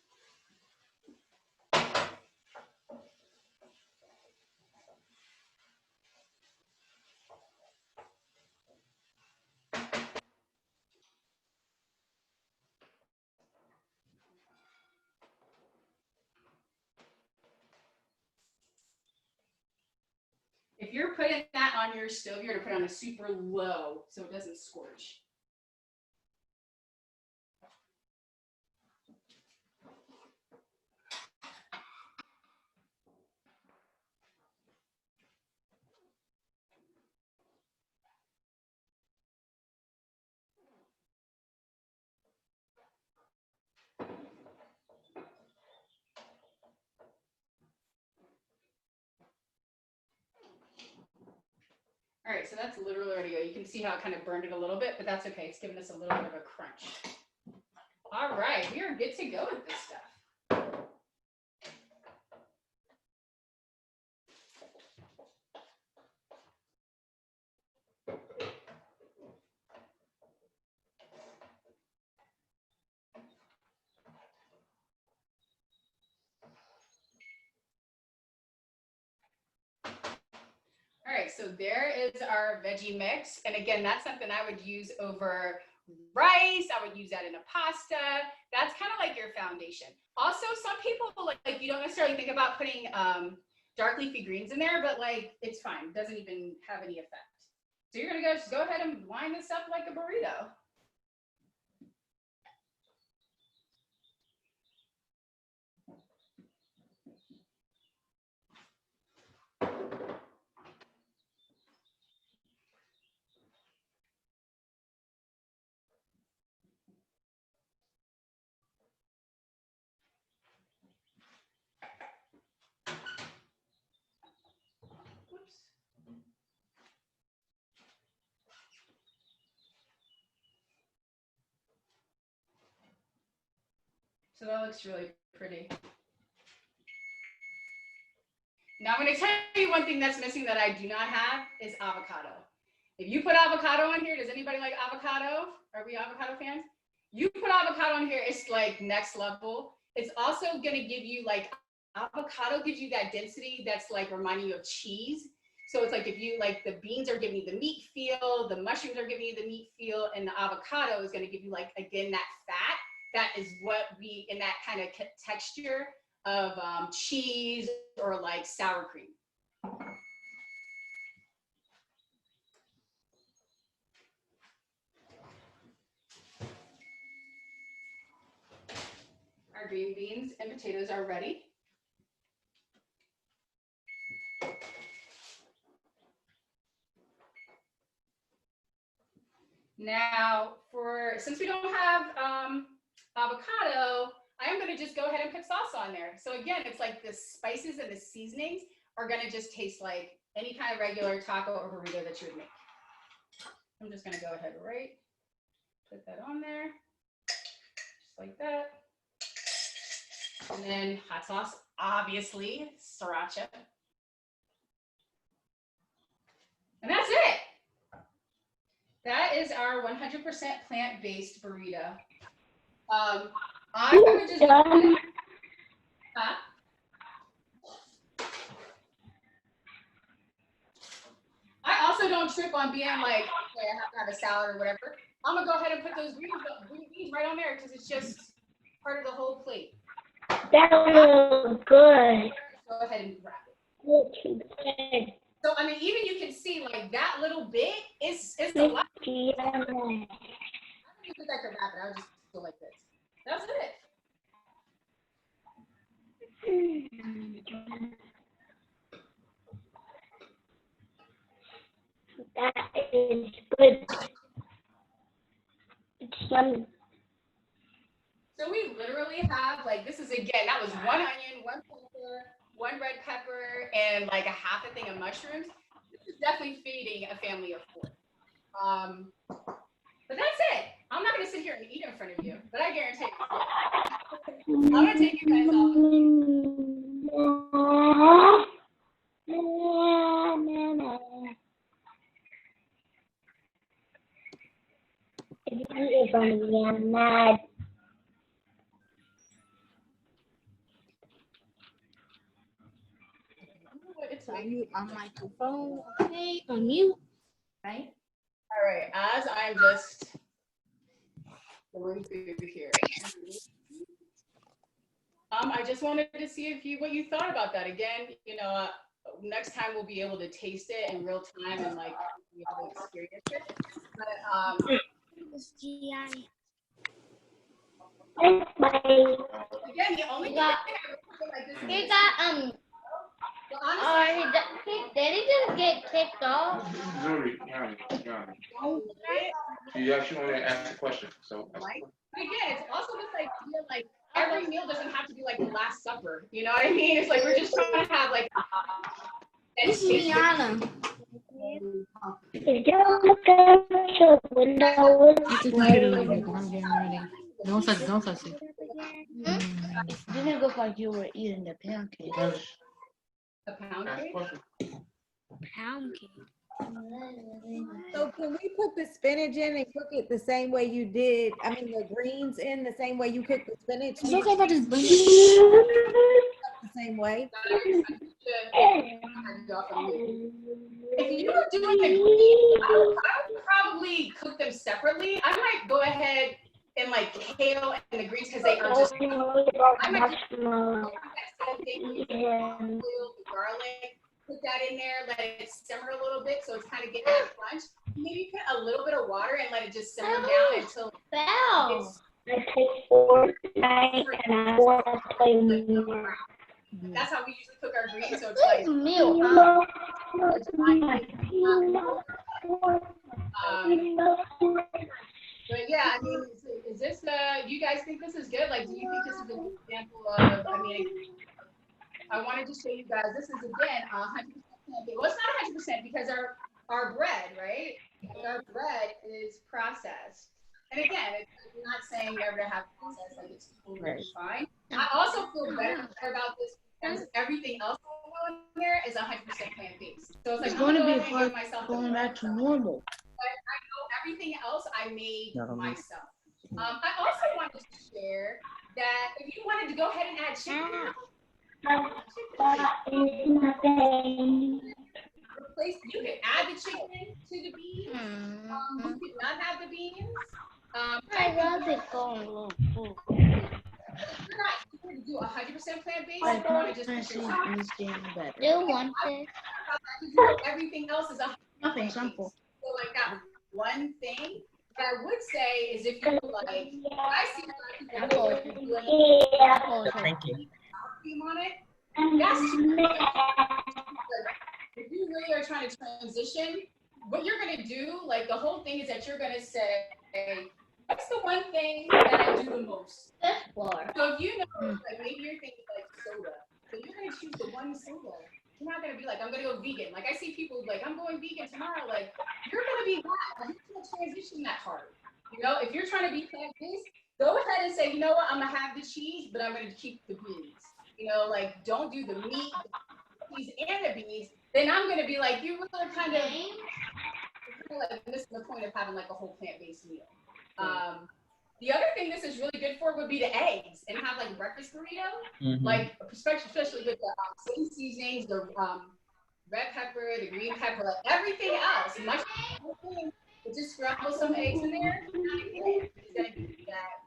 If you're putting that on your stove, you're gonna put it on a super low so it doesn't scorch. All right, so that's literally ready to go. You can see how it kind of burned it a little bit, but that's okay. It's giving us a little bit of a crunch. All right, we are good to go with this stuff. All right, so there is our veggie mix. And again, that's something I would use over rice. I would use that in a pasta. That's kind of like your foundation. Also, some people like you don't necessarily think about putting dark leafy greens in there, but like it's fine. It doesn't even have any effect. So you're gonna just go ahead and line this up like a burrito. So that looks really pretty. Now I'm going to tell you one thing that's missing that I do not have is avocado. If you put avocado on here, does anybody like avocado? Are we avocado fans? You put avocado on here, it's like next level. It's also going to give you like, avocado gives you that density that's like reminding you of cheese. So it's like if you like the beans are giving you the meat feel, the mushrooms are giving you the meat feel, and the avocado is going to give you like, again, that fat. That is what we, in that kind of texture of cheese or like sour cream. Our green beans and potatoes are ready. Now, since we don't have avocado, I'm going to just go ahead and put sauce on there. So again, it's like the spices and the seasonings are going to just taste like any kind of regular taco or burrito that you would make. I'm just going to go ahead and put that on there, just like that. And then hot sauce, obviously, sriracha. And that's it. That is our 100% plant-based burrito. I'm gonna just. Huh? I also don't trip on being like, okay, I have to have a salad or whatever. I'm gonna go ahead and put those green beans right on there because it's just part of the whole plate. That looks good. Go ahead and grab it. Looks good. So I mean, even you can see like that little bit is a lot. I don't think I could wrap it. I would just go like this. That's it. That is good. It's yummy. So we literally have like, this is again, that was 1 onion, 1 pepper, 1 red pepper, and like a half a thing of mushrooms. This is definitely feeding a family of 4. But that's it. I'm not gonna sit here and eat in front of you, but I guarantee you. I'm gonna take you guys off. If I'm mad. Unmute our microphone. Okay, unmute. Right. All right, as I'm just going through here. I just wanted to see what you thought about that. Again, you know, next time we'll be able to taste it in real time and like be able to experience it. But Miss Jiana. again, the only thing I feel like this He is, got well, honestly, did he just get kicked off? Zuri, you actually want to ask a question, so. right? But again, it's also this idea like every meal doesn't have to be like the Last Supper. You know what I mean? It's like we're just trying to have like. This is Jiana. If you look out the window, You can put it on, I'm getting ready. Don't say it. Didn't look like you were eating the pancake. A pound cake? Pound cake. So can we put the spinach in and cook it the same way you did? I mean, the greens in the same way you cook the spinach? It's okay if I just bring it. The same way? If you were doing the greens, I would probably cook them separately. I might go ahead and like kale and the greens because they are just. I might just garlic, put that in there, let it simmer a little bit so it's kind of getting that crunch. Maybe put a little bit of water and let it just simmer down until it's. That's how we usually cook our greens. So it's like Milk. But yeah, I mean, is this do you guys think this is good? Like, do you think this is an example of? I mean, I wanted to show you guys. This is again 100% plant-based. Well, it's not 100% because our bread, right? Our bread is processed. And again, I'm not saying never to have processed, like it's totally fine. I also feel better about this because everything else in there is 100% plant-based. So it's like, It's going to be hard going back to normal. But I know everything else I made myself. I also wanted to share that if you wanted to go ahead and add chicken, you can add the chicken to the beans. You could not have the beans. I love it going a little full. You're not going to do 100% plant-based. You want to just put your chicken. You want it? Everything else is 100% Nothing simple. So like that one thing that I would say is if you like, I see a lot of people Thank you. cream on it. That's if you really are trying to transition, what you're gonna do, like the whole thing is that you're gonna say, what's the one thing that I do the most? So if you know, like maybe you're thinking like soda, so you're gonna choose the one soda. You're not gonna be like, I'm gonna go vegan. Like I see people like, I'm going vegan tomorrow. Like you're gonna be that. You're gonna transition that hard. You know, if you're trying to be plant-based, go ahead and say, you know what, I'm gonna have the cheese, but I'm gonna keep the beans. You know, like don't do the meat, the cheese, and the beans. Then I'm gonna be like, you really are kind of like missing the point of having like a whole plant-based meal. The other thing this is really good for would be the eggs and have like breakfast burrito, like especially with the same seasonings, the red pepper, the green pepper, like everything else. But just scramble some eggs in there. It's gonna be that.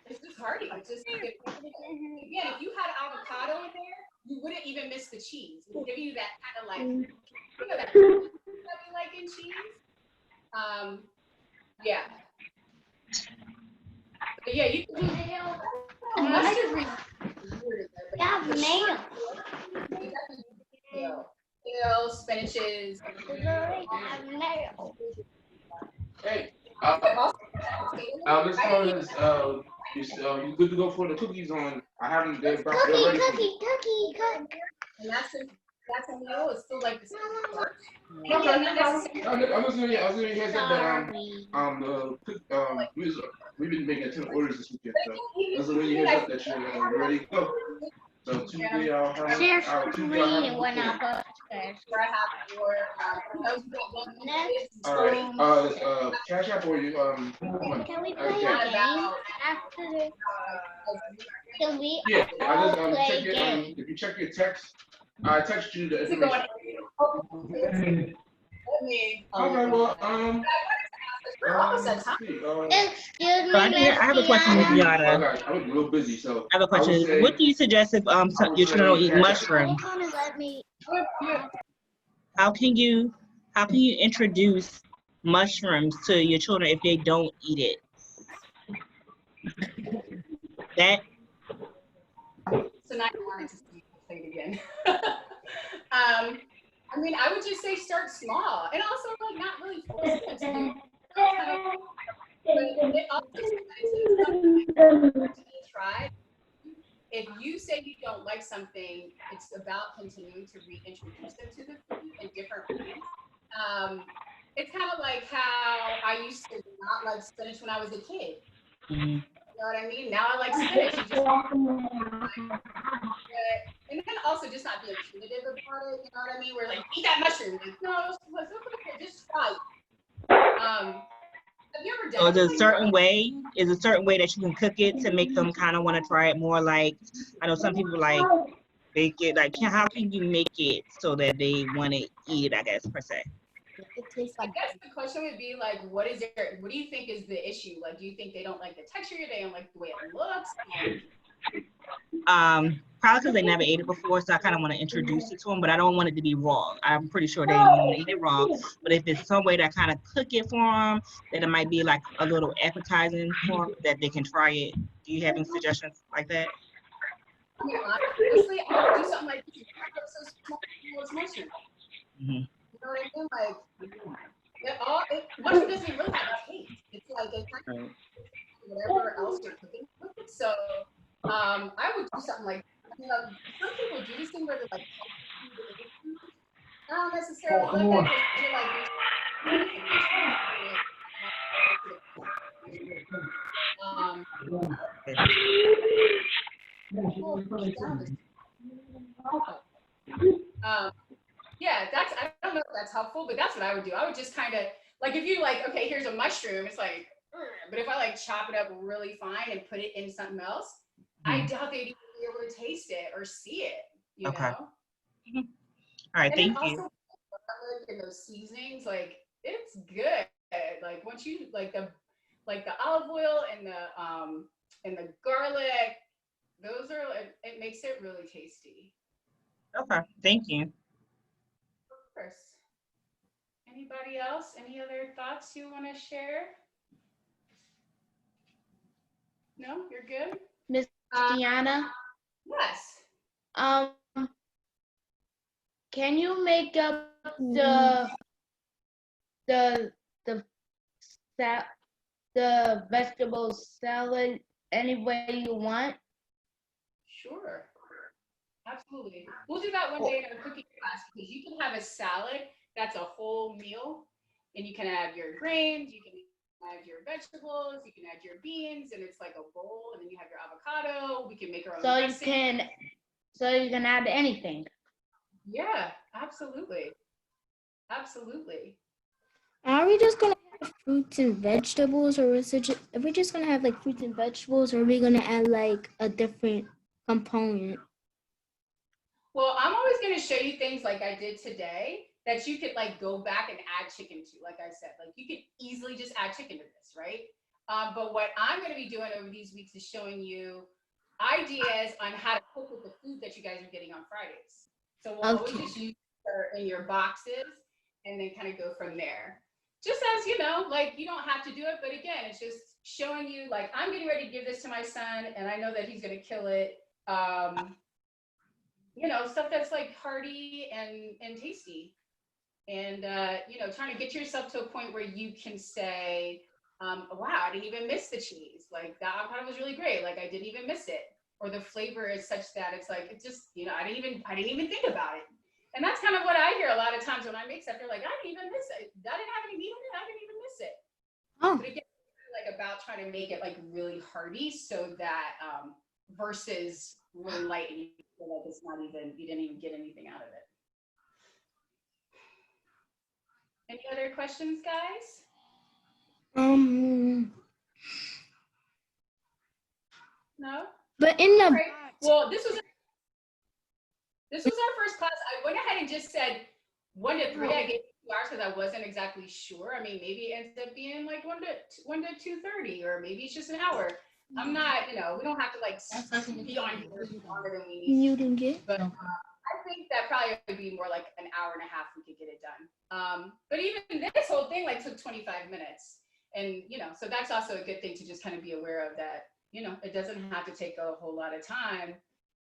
It's just hearty. It's just again, if you had avocado in there, you wouldn't even miss the cheese. It's giving you that kind of like, you know, that we like in cheese. Yeah. But yeah, you can do mustard. Kale, spinaches. Hey, as far as you good to go for the cookies on? I haven't. They're ready. And that's a meal. It's still like the same starch. I was gonna hear that we've been making 10 orders this weekend, so I was gonna hear that you're ready to go. So Tuesday I'll have Cash App or you Can we play a game after this? Can we yeah, I just play check a your game? if you check your text, I text you the information. Okay, well Excuse me, So I have a question, Ms. Jiana. I was real busy, so I have a question. What do you suggest if your children don't eat mushrooms? How can you introduce mushrooms to your children if they don't eat it? So now you wanted to say it again. I mean, I would just say start small and also like not really force them to do. But it also to try. If you say you don't like something, it's about continuing to reintroduce them to the food in different ways. It's kind of like how I used to not like spinach when I was a kid. know what I mean? Now I like spinach. You just, and then also just not being punitive about it. You know what I mean? We're like, eat that mushroom. Like, no, just try. Have you ever done? So is a certain way? Is a certain way that you can cook it to make them kind of want to try it more? Like, I know some people like bake it. Like, how can you make it so that they want to eat it? I guess per se. I guess the question would be like, what do you think is the issue? Like, do you think they don't like the texture? They don't like the way it looks? Probably because they never ate it before, so I kind of want to introduce it to them, but I don't want it to be raw. I'm pretty sure they won't eat it raw, but if it's some way that kind of cook it for them, then it might be like a little appetizing for them that they can try it. Do you have any suggestions like that? I mean, honestly, I would do something like this. So small, it's mushroom. Mm-hmm. You know what I mean? Like, mushroom doesn't even really have a taste. It's like it's kind of whatever else you're cooking with it. So I would do something like, you know, some people do this thing where they're like, I don't necessarily like that because you're like, yeah, I don't know if that's helpful, but that's what I would do. I would just kind of, like, if you like, okay, here's a mushroom, it's like, but if I like chop it up really fine and put it in something else, I doubt they'd even be able to taste it or see it, you know? All right, and thank also, you. Garlic and those seasonings, like, it's good. Like, once you, like the olive oil and the garlic, those are, it makes it really tasty. Okay, thank you. Of course. Anybody else? Any other thoughts you want to share? No, you're good. Miss Jiana? Yes. Can you make up the vegetable salad any way you want? Sure. Absolutely. We'll do that one day in our cooking class because you can have a salad that's a whole meal, and you can add your grains, you can add your vegetables, you can add your beans, and it's like a bowl, and then you have your avocado. We can make our own dressing. So you can add anything. Yeah, absolutely. Absolutely. Are we just gonna have fruits and vegetables, or are we just gonna have like fruits and vegetables, or are we gonna add like a different component? Well, I'm always going to show you things like I did today that you could like go back and add chicken to. Like I said, like you could easily just add chicken to this, right? But what I'm going to be doing over these weeks is showing you ideas on how to cook with the food that you guys are getting on Fridays. So we'll always just use in your boxes and then kind of go from there. Just as, you know, like you don't have to do it, but again, it's just showing you like I'm getting ready to give this to my son and I know that he's going to kill it. You know, stuff that's like hearty and tasty. And, you know, trying to get yourself to a point where you can say, wow, I didn't even miss the cheese. Like that avocado was really great. Like I didn't even miss it. Or the flavor is such that it's like, it just, you know, I didn't even think about it. And that's kind of what I hear a lot of times when I make stuff. They're like, I didn't even miss it. I didn't have any meat in it. I didn't even miss it. Oh. But again, like about trying to make it like really hearty so that versus really light and you feel like it's not even, you didn't even get anything out of it. Any other questions, guys? No? But in the right. Well, this was our first class. I went ahead and just said 1 to 3. I gave 2 hours because I wasn't exactly sure. I mean, maybe it ends up being like 1 to 2:30, or maybe it's just an hour. I'm not, you know, we don't have to like be on here longer than we need. You didn't get? But I think that probably would be more like an hour and a half we could get it done. But even this whole thing like took 25 minutes. And, you know, so that's also a good thing to just kind of be aware of that, you know, it doesn't have to take a whole lot of time.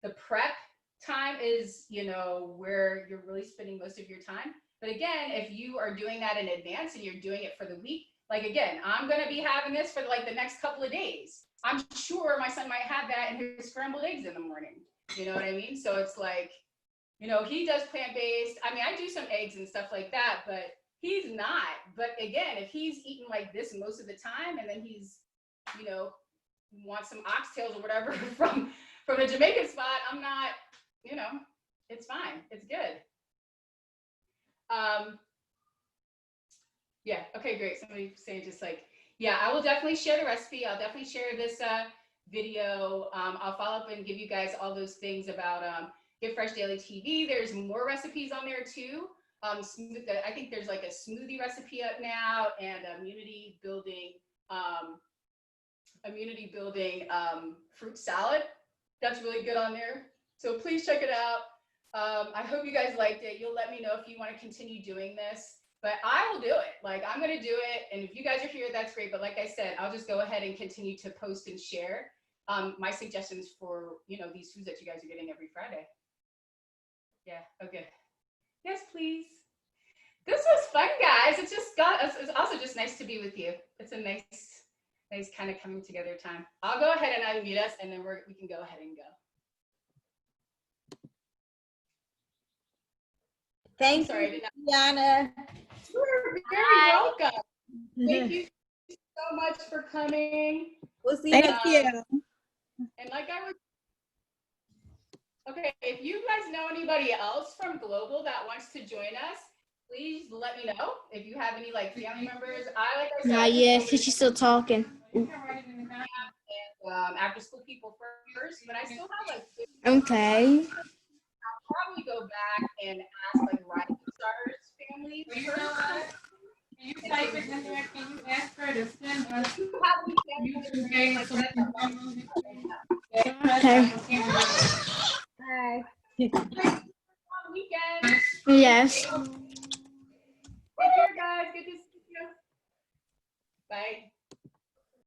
The prep time is, you know, where you're really spending most of your time. But again, if you are doing that in advance and you're doing it for the week, like, again, I'm going to be having this for like the next couple of days. I'm sure my son might have that in his scrambled eggs in the morning. You know what I mean? So it's like, you know, he does plant-based. I mean, I do some eggs and stuff like that, but he's not. But again, if he's eating like this most of the time and then he's, you know, want some oxtails or whatever from a Jamaican spot, I'm not, you know, it's fine. It's good. Yeah, okay, great. Somebody saying just like, yeah, I will definitely share the recipe. I'll definitely share this video. I'll follow up and give you guys all those things about Get Fresh Daily TV. There's more recipes on there too. I think there's like a smoothie recipe up now and immunity building fruit salad. That's really good on there. So please check it out. I hope you guys liked it. You'll let me know if you want to continue doing this, but I will do it. Like, I'm going to do it. And if you guys are here, that's great. But like I said, I'll just go ahead and continue to post and share my suggestions for, you know, these foods that you guys are getting every Friday. Yeah. Okay. Yes, please. This was fun, guys. It's also just nice to be with you. It's a nice kind of coming together time. I'll go ahead and unmute us, and then we can go ahead and go. Thank you, Jiana. You're very welcome. Thank you so much for coming. We'll see you. Thank you. And like I was, okay, if you guys know anybody else from Global that wants to join us, please let me know. If you have any like family members, like I said, Not yet, because she's still talking. And after school people first, but I still have like 50. Okay. I'll probably go back and ask like Rising Stars families first. Can you type it in there? Can you ask her to send us YouTube games? Okay. Bye. Weekend. Yes. Take care, guys. Good to see you. Bye.